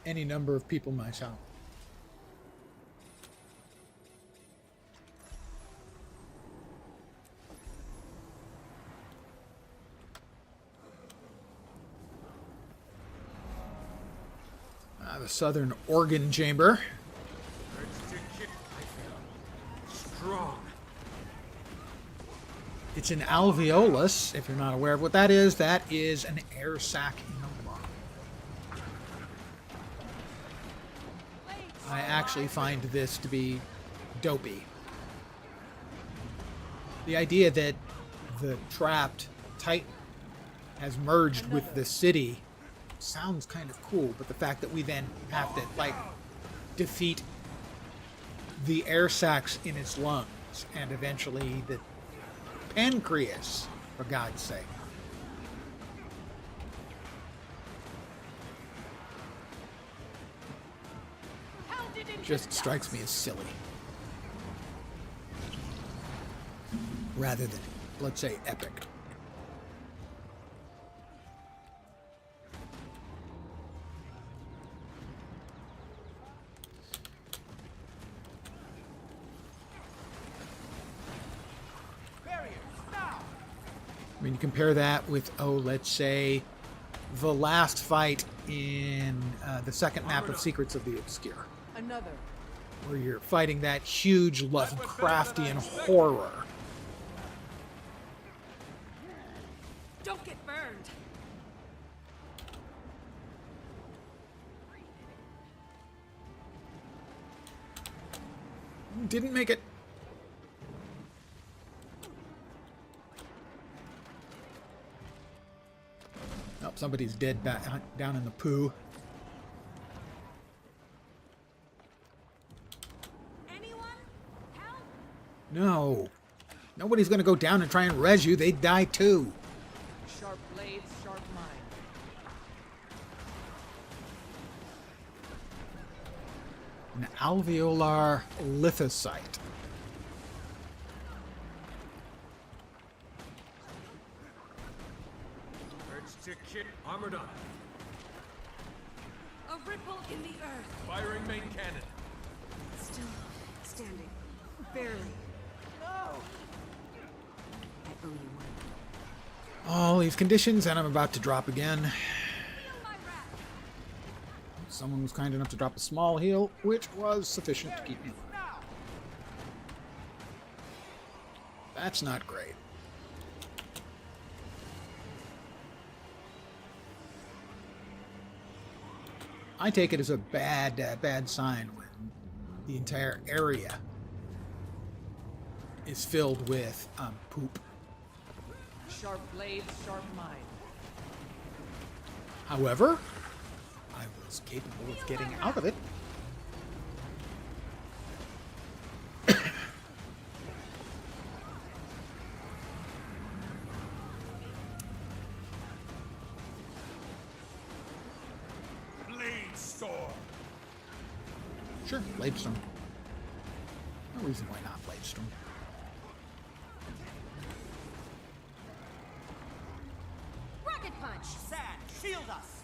any number of people myself. The southern organ chamber. Urge to kill. I feel strong. It's an alveolus. If you're not aware of what that is an air sac in a lung. I actually find this to be dopey. The idea that the trapped Titan has merged with the city sounds kind of cool, but the fact that we then have to, like, defeat the air sacs in its lungs and eventually the pancreas, for God's sake. Just strikes me as silly. Rather than, let's say, epic. I mean, you compare that with, let's say, the last fight in the second map of Secrets of the Obscure. Another. Where you're fighting that huge Lovecraftian horror. Don't get burned. Didn't make it. Oh, somebody's dead back down in the poo. Anyone? Help? No. Nobody's gonna go down and try and res you. They'd die too. Sharp blades, sharp mind. An alveolar lithocyte. To kick. Armored up. A ripple in the earth. Firing main cannon. Still standing. Barely. No! I owe you one. All these conditions, and I'm about to drop again. Feel my wrath. Someone was kind enough to drop a small heal, which was sufficient to keep me alive. That's not great. I take it as a bad sign when the entire area is filled with poop. Sharp blades, sharp mind. However, I was capable of getting out of it. Sure, Bladestorm. No reason why not Bladestorm. Rocket punch! Sand, shield us!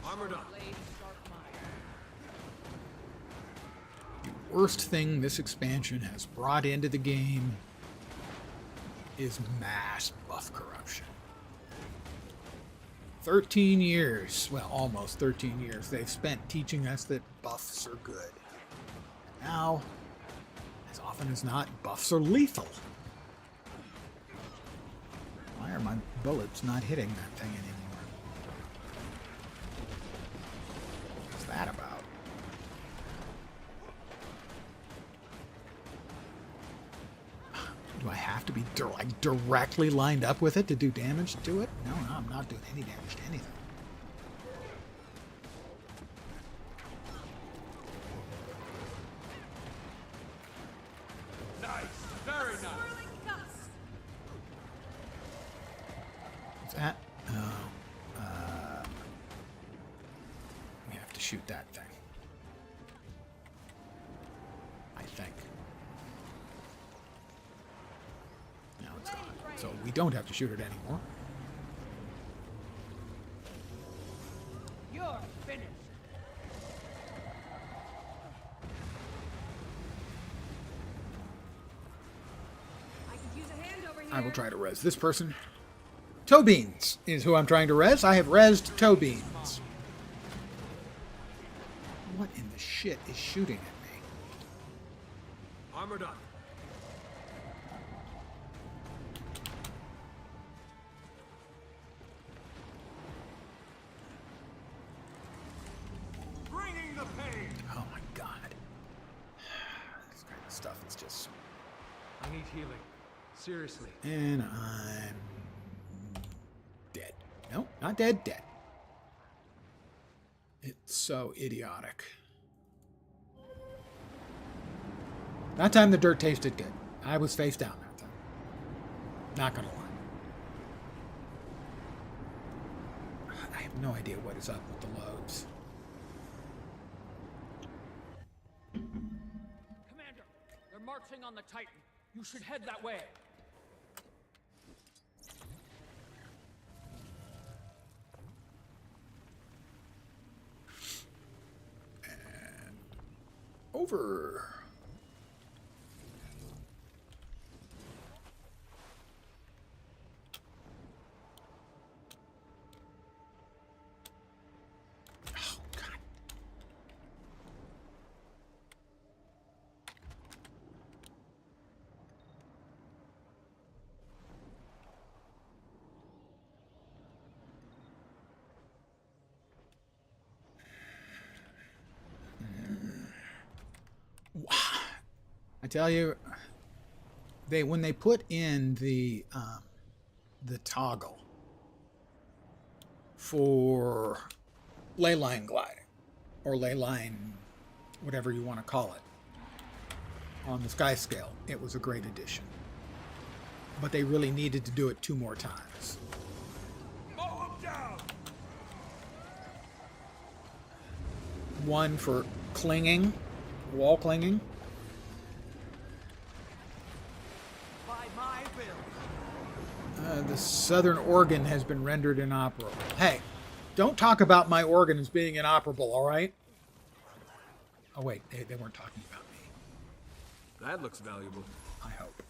Armored up. Worst thing this expansion has brought into the game is mass buff corruption. 13 years, well, almost 13 years, they've spent teaching us that buffs are good. And now, as often as not, buffs are lethal. Why are my bullets not hitting that thing anymore? What's that about? Do I have to be directly lined up with it to do damage to it? No, I'm not doing any damage to anything. Nice, very nice. What's that? Oh, we have to shoot that thing. I think. Now it's gone. So we don't have to shoot it anymore. You're finished. I could use a hand over here. I will try to res this person. Toe Beans is who I'm trying to res. I have resed Toe Beans. What in the shit is shooting at me? Armored up. Bringing the pain. Oh my god. This kind of stuff is just... I need healing. Seriously. And I'm... dead. No, not dead, dead. It's so idiotic. That time the dirt tasted good. I was face down that time. Not gonna lie. I have no idea what is up with the loads. Commander, they're marching on the Titan. You should head that way. Over. Oh, God. I tell you, when they put in the toggle for ley line gliding, or ley line, whatever you want to call it, on the sky scale, it was a great addition. But they really needed to do it 2 more times. Mow them down. One for clinging, wall clinging. The southern organ has been rendered inoperable. Hey, don't talk about my organ as being inoperable, all right? Oh, wait. They weren't talking about me. That looks valuable. I hope.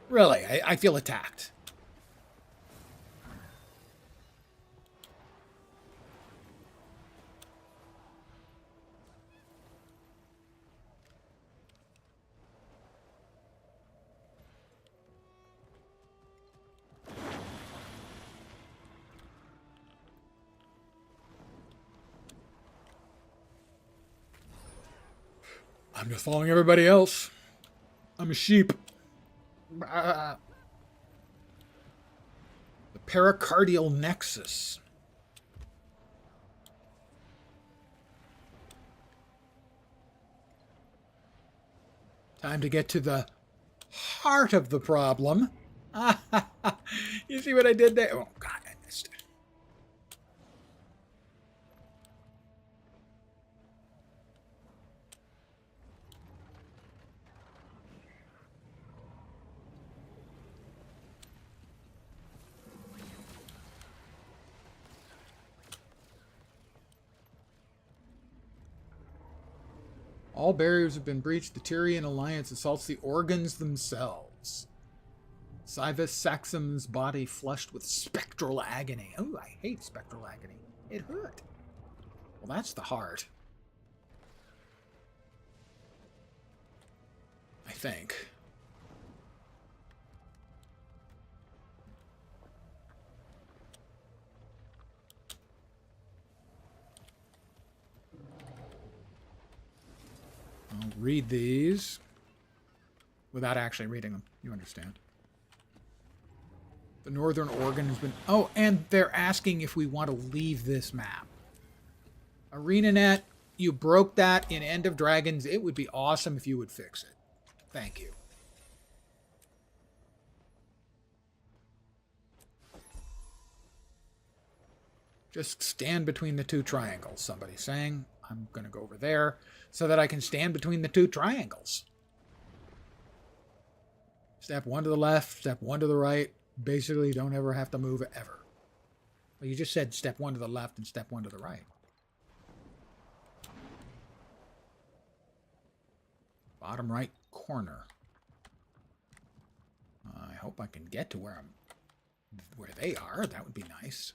Really, I feel attacked. I'm just following everybody else. I'm a sheep. The pericardial nexus. Time to get to the heart of the problem. You see what I did there? Oh, God, I missed it. All barriers have been breached. The Tyrian alliance assaults the organs themselves. Civus Saxum's body flushed with spectral agony. Oh, I hate spectral agony. It hurt. Well, that's the heart. I think. I'll read these without actually reading them. You understand. The northern organ has been... Oh, and they're asking if we want to leave this map. ArenaNet, you broke that in End of Dragons. It would be awesome if you would fix it. Thank you. Just stand between the two triangles, somebody's saying. I'm going to go over there so that I can stand between the two triangles. Step one to the left, step one to the right. Basically, don't ever have to move ever. Well, you just said step one to the left and step one to the right. Bottom right corner. I hope I can get to where they are. That would be nice.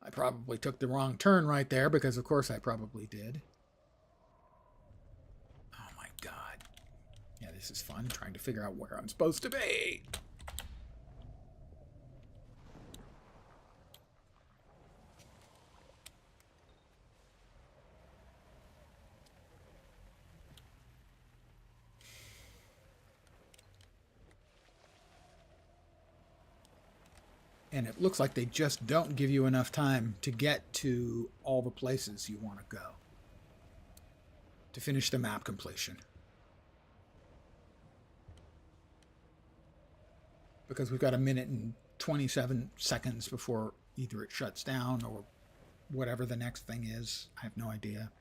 I probably took the wrong turn right there because, of course, I probably did. Oh, my God. Yeah, this is fun, trying to figure out where I'm supposed to be. And it looks like they just don't give you enough time to get to all the places you want to go to finish the map completion. Because we've got 1 minute and 27 seconds before either it shuts down or whatever the next thing is. I have no idea.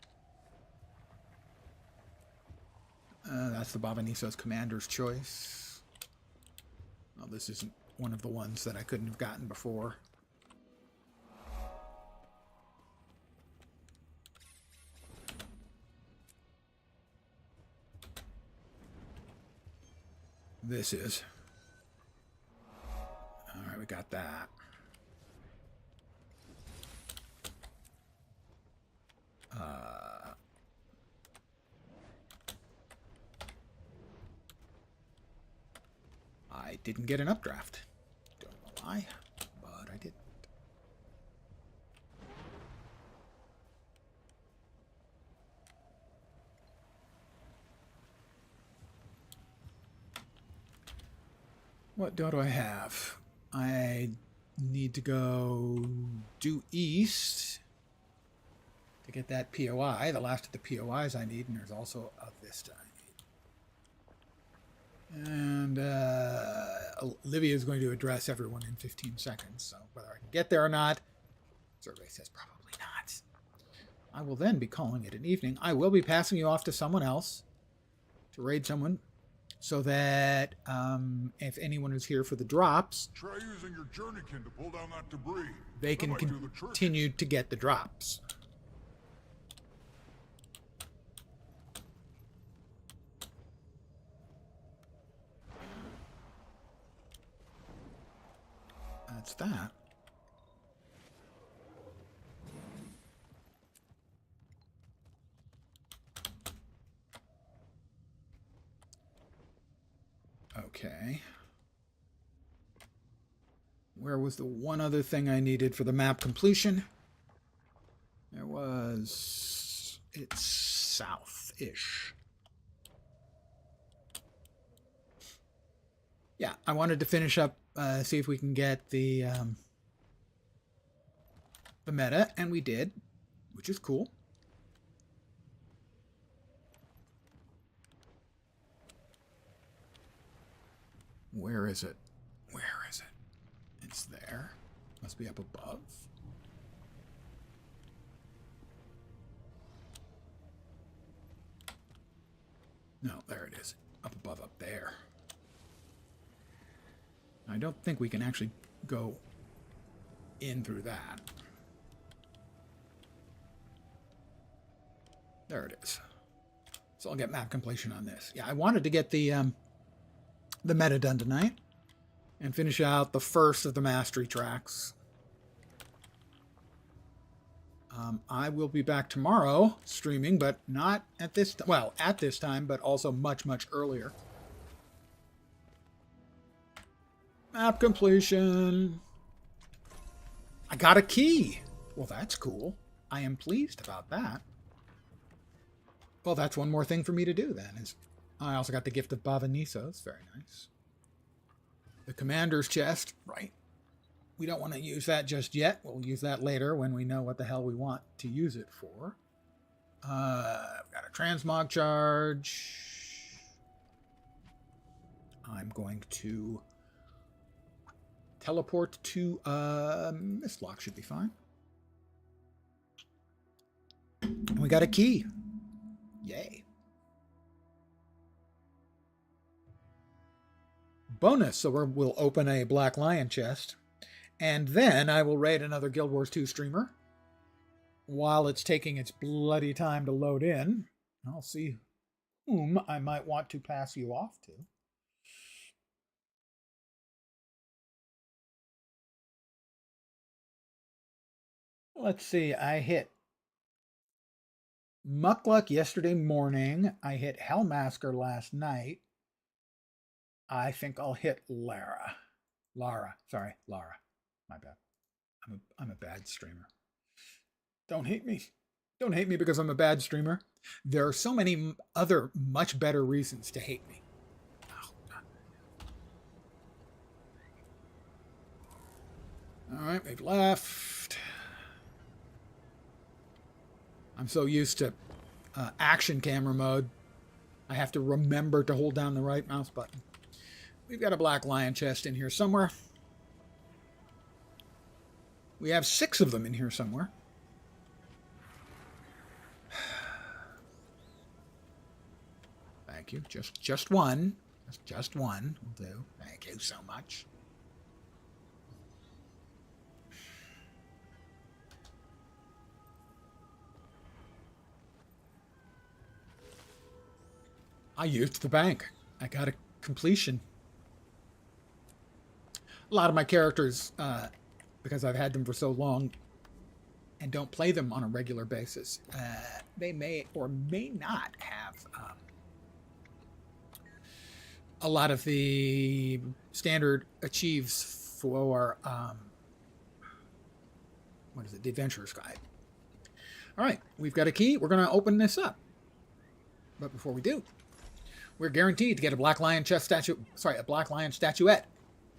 That's the Bavanissos Commander's Choice. Oh, this isn't one of the ones that I couldn't have gotten before. This is. All right, we got that. I didn't get an updraft. Don't know why, but I did. What do I have? I need to go due east to get that POI, the last of the POIs I need, and there's also a Vista I need. And Olivia is going to address everyone in 15 seconds, so whether I can get there or not, survey says probably not. I will then be calling it an evening. I will be passing you off to someone else to raid someone so that if anyone is here for the drops, Try using your journeykin to pull down that debris. they That can might do the trick. continue to get the drops. That's that. Okay. Where was the one other thing I needed for the map completion? There was... It's south-ish. Yeah, I wanted to finish up, see if we can get the meta, and we did, which is cool. Where is it? Where is it? It's there. Must be up above. No, there it is. Up above, up there. I don't think we can actually go in through that. There it is. So I'll get map completion on this. Yeah, I wanted to get the meta done tonight and finish out the first of the mastery tracks. I will be back tomorrow streaming, but not at this well, at this time, but also much, much earlier. Map completion. I got a key. Well, that's cool. I am pleased about that. Well, that's one more thing for me to do then. Is I also got the gift of Bavanisos. Very nice. The commander's chest. Right. We don't want to use that just yet. We'll use that later when we know what the hell we want to use it for. I've got a transmog charge. I'm going to teleport to Mistlock. Should be fine. And we got a key. Yay. Bonus. So we'll open a Black Lion chest. And then I will raid another Guild Wars 2 streamer while it's taking its bloody time to load in. I'll see whom I might want to pass you off to. Let's see. I hit Muckluck yesterday morning. I hit Hellmasker last night. I think I'll hit Lara. Sorry, Lara. My bad. I'm a bad streamer. Don't hate me. Don't hate me because I'm a bad streamer. There are so many other much better reasons to hate me. Oh, God. All right, we've left. I'm so used to action camera mode. I have to remember to hold down the right mouse button. We've got a Black Lion chest in here somewhere. We have 6 of them in here somewhere. Thank you. Just one. Just one will do. Thank you so much. I used the bank. I got a completion. A lot of my characters, because I've had them for so long and don't play them on a regular basis, they may or may not have a lot of the standard achieves for, what is it, the Adventurer's Guide. All right, we've got a key. We're going to open this up. But before we do, we're guaranteed to get a Black Lion chest statue, a Black Lion statuette.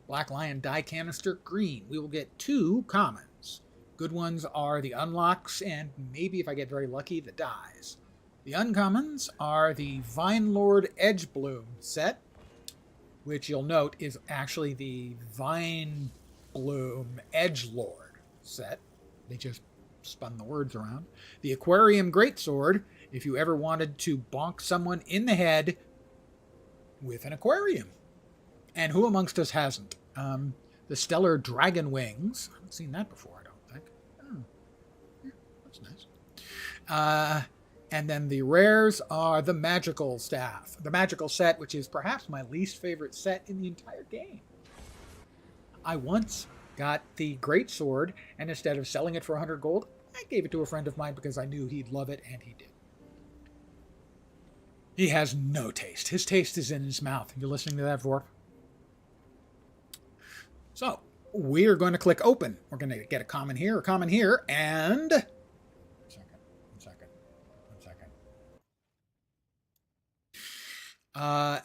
Black Lion die canister, green. We will get 2 commons. Good ones are the unlocks and maybe, if I get very lucky, the dies. The uncommons are the Vine Lord Edge Bloom set, which you'll note is actually the Vine Bloom Edge Lord set. They just spun the words around. The Aquarium Greatsword, if you ever wanted to bonk someone in the head with an aquarium. And who amongst us hasn't? The stellar dragon wings. I haven't seen that before, I don't think. Oh, yeah, that's nice. And then the rares are the magical staff. The magical set, which is perhaps my least favorite set in the entire game. I once got the great sword, and instead of selling it for 100 gold, I gave it to a friend of mine because I knew he'd love it, and he did. He has no taste. His taste is in his mouth. You listening to that, Vork? So, we are going to click open. We're going to get a comment here, and... One second.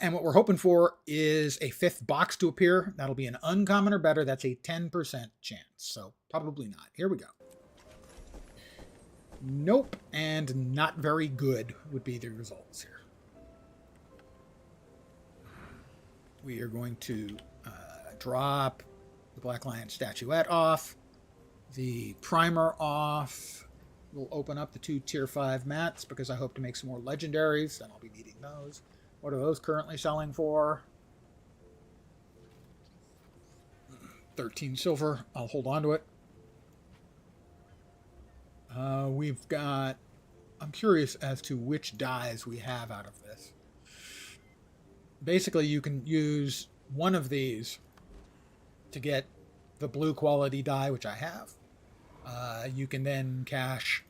And what we're hoping for is a 5th box to appear. That'll be an uncommon or better. That's a 10% chance. So, probably not. Here we go. Nope, and not very good would be the results here. We are going to drop the Black Lion statuette off, the primer off. We'll open up the 2 tier 5 mats because I hope to make some more legendaries, and I'll be needing those. What are those currently selling for? 13 silver. I'll hold on to it. We've got... I'm curious as to which dyes we have out of this. Basically, you can use one of these to get the blue quality dye, which I have. You can then cash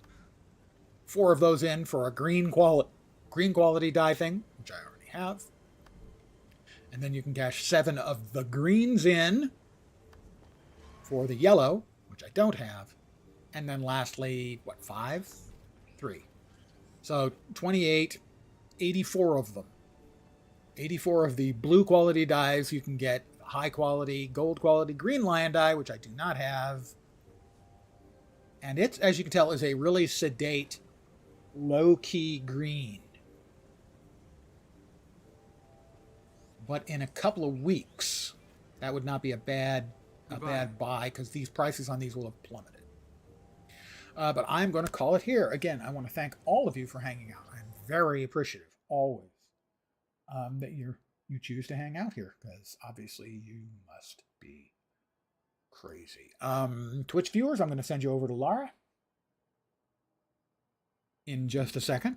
4 of those in for a green quality dye thing, which I already have. And then you can cash 7 of the greens in for the yellow, which I don't have. And then lastly, 5? 3. So 28, 84 of them. 84 of the blue quality dyes. You can get high quality, gold quality green lion dye, which I do not have. And it, as you can tell, is a really sedate, low-key green. But in a couple of weeks, that would not be a bad buy, because these prices on these will have plummeted. But I'm going to call it here. Again, I want to thank all of you for hanging out. I'm very appreciative, always, that you choose to hang out here, because obviously you must be crazy. Twitch viewers, I'm going to send you over to Lara in just a second.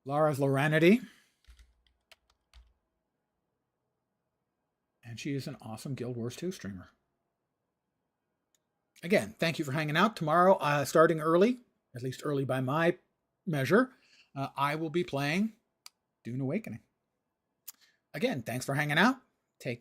Lara's Loranity. And she is an awesome Guild Wars 2 streamer. Again, thank you for hanging out. Tomorrow, starting early, at least early by my measure, I will be playing Dune Awakening. Again, thanks for hanging out. Take care.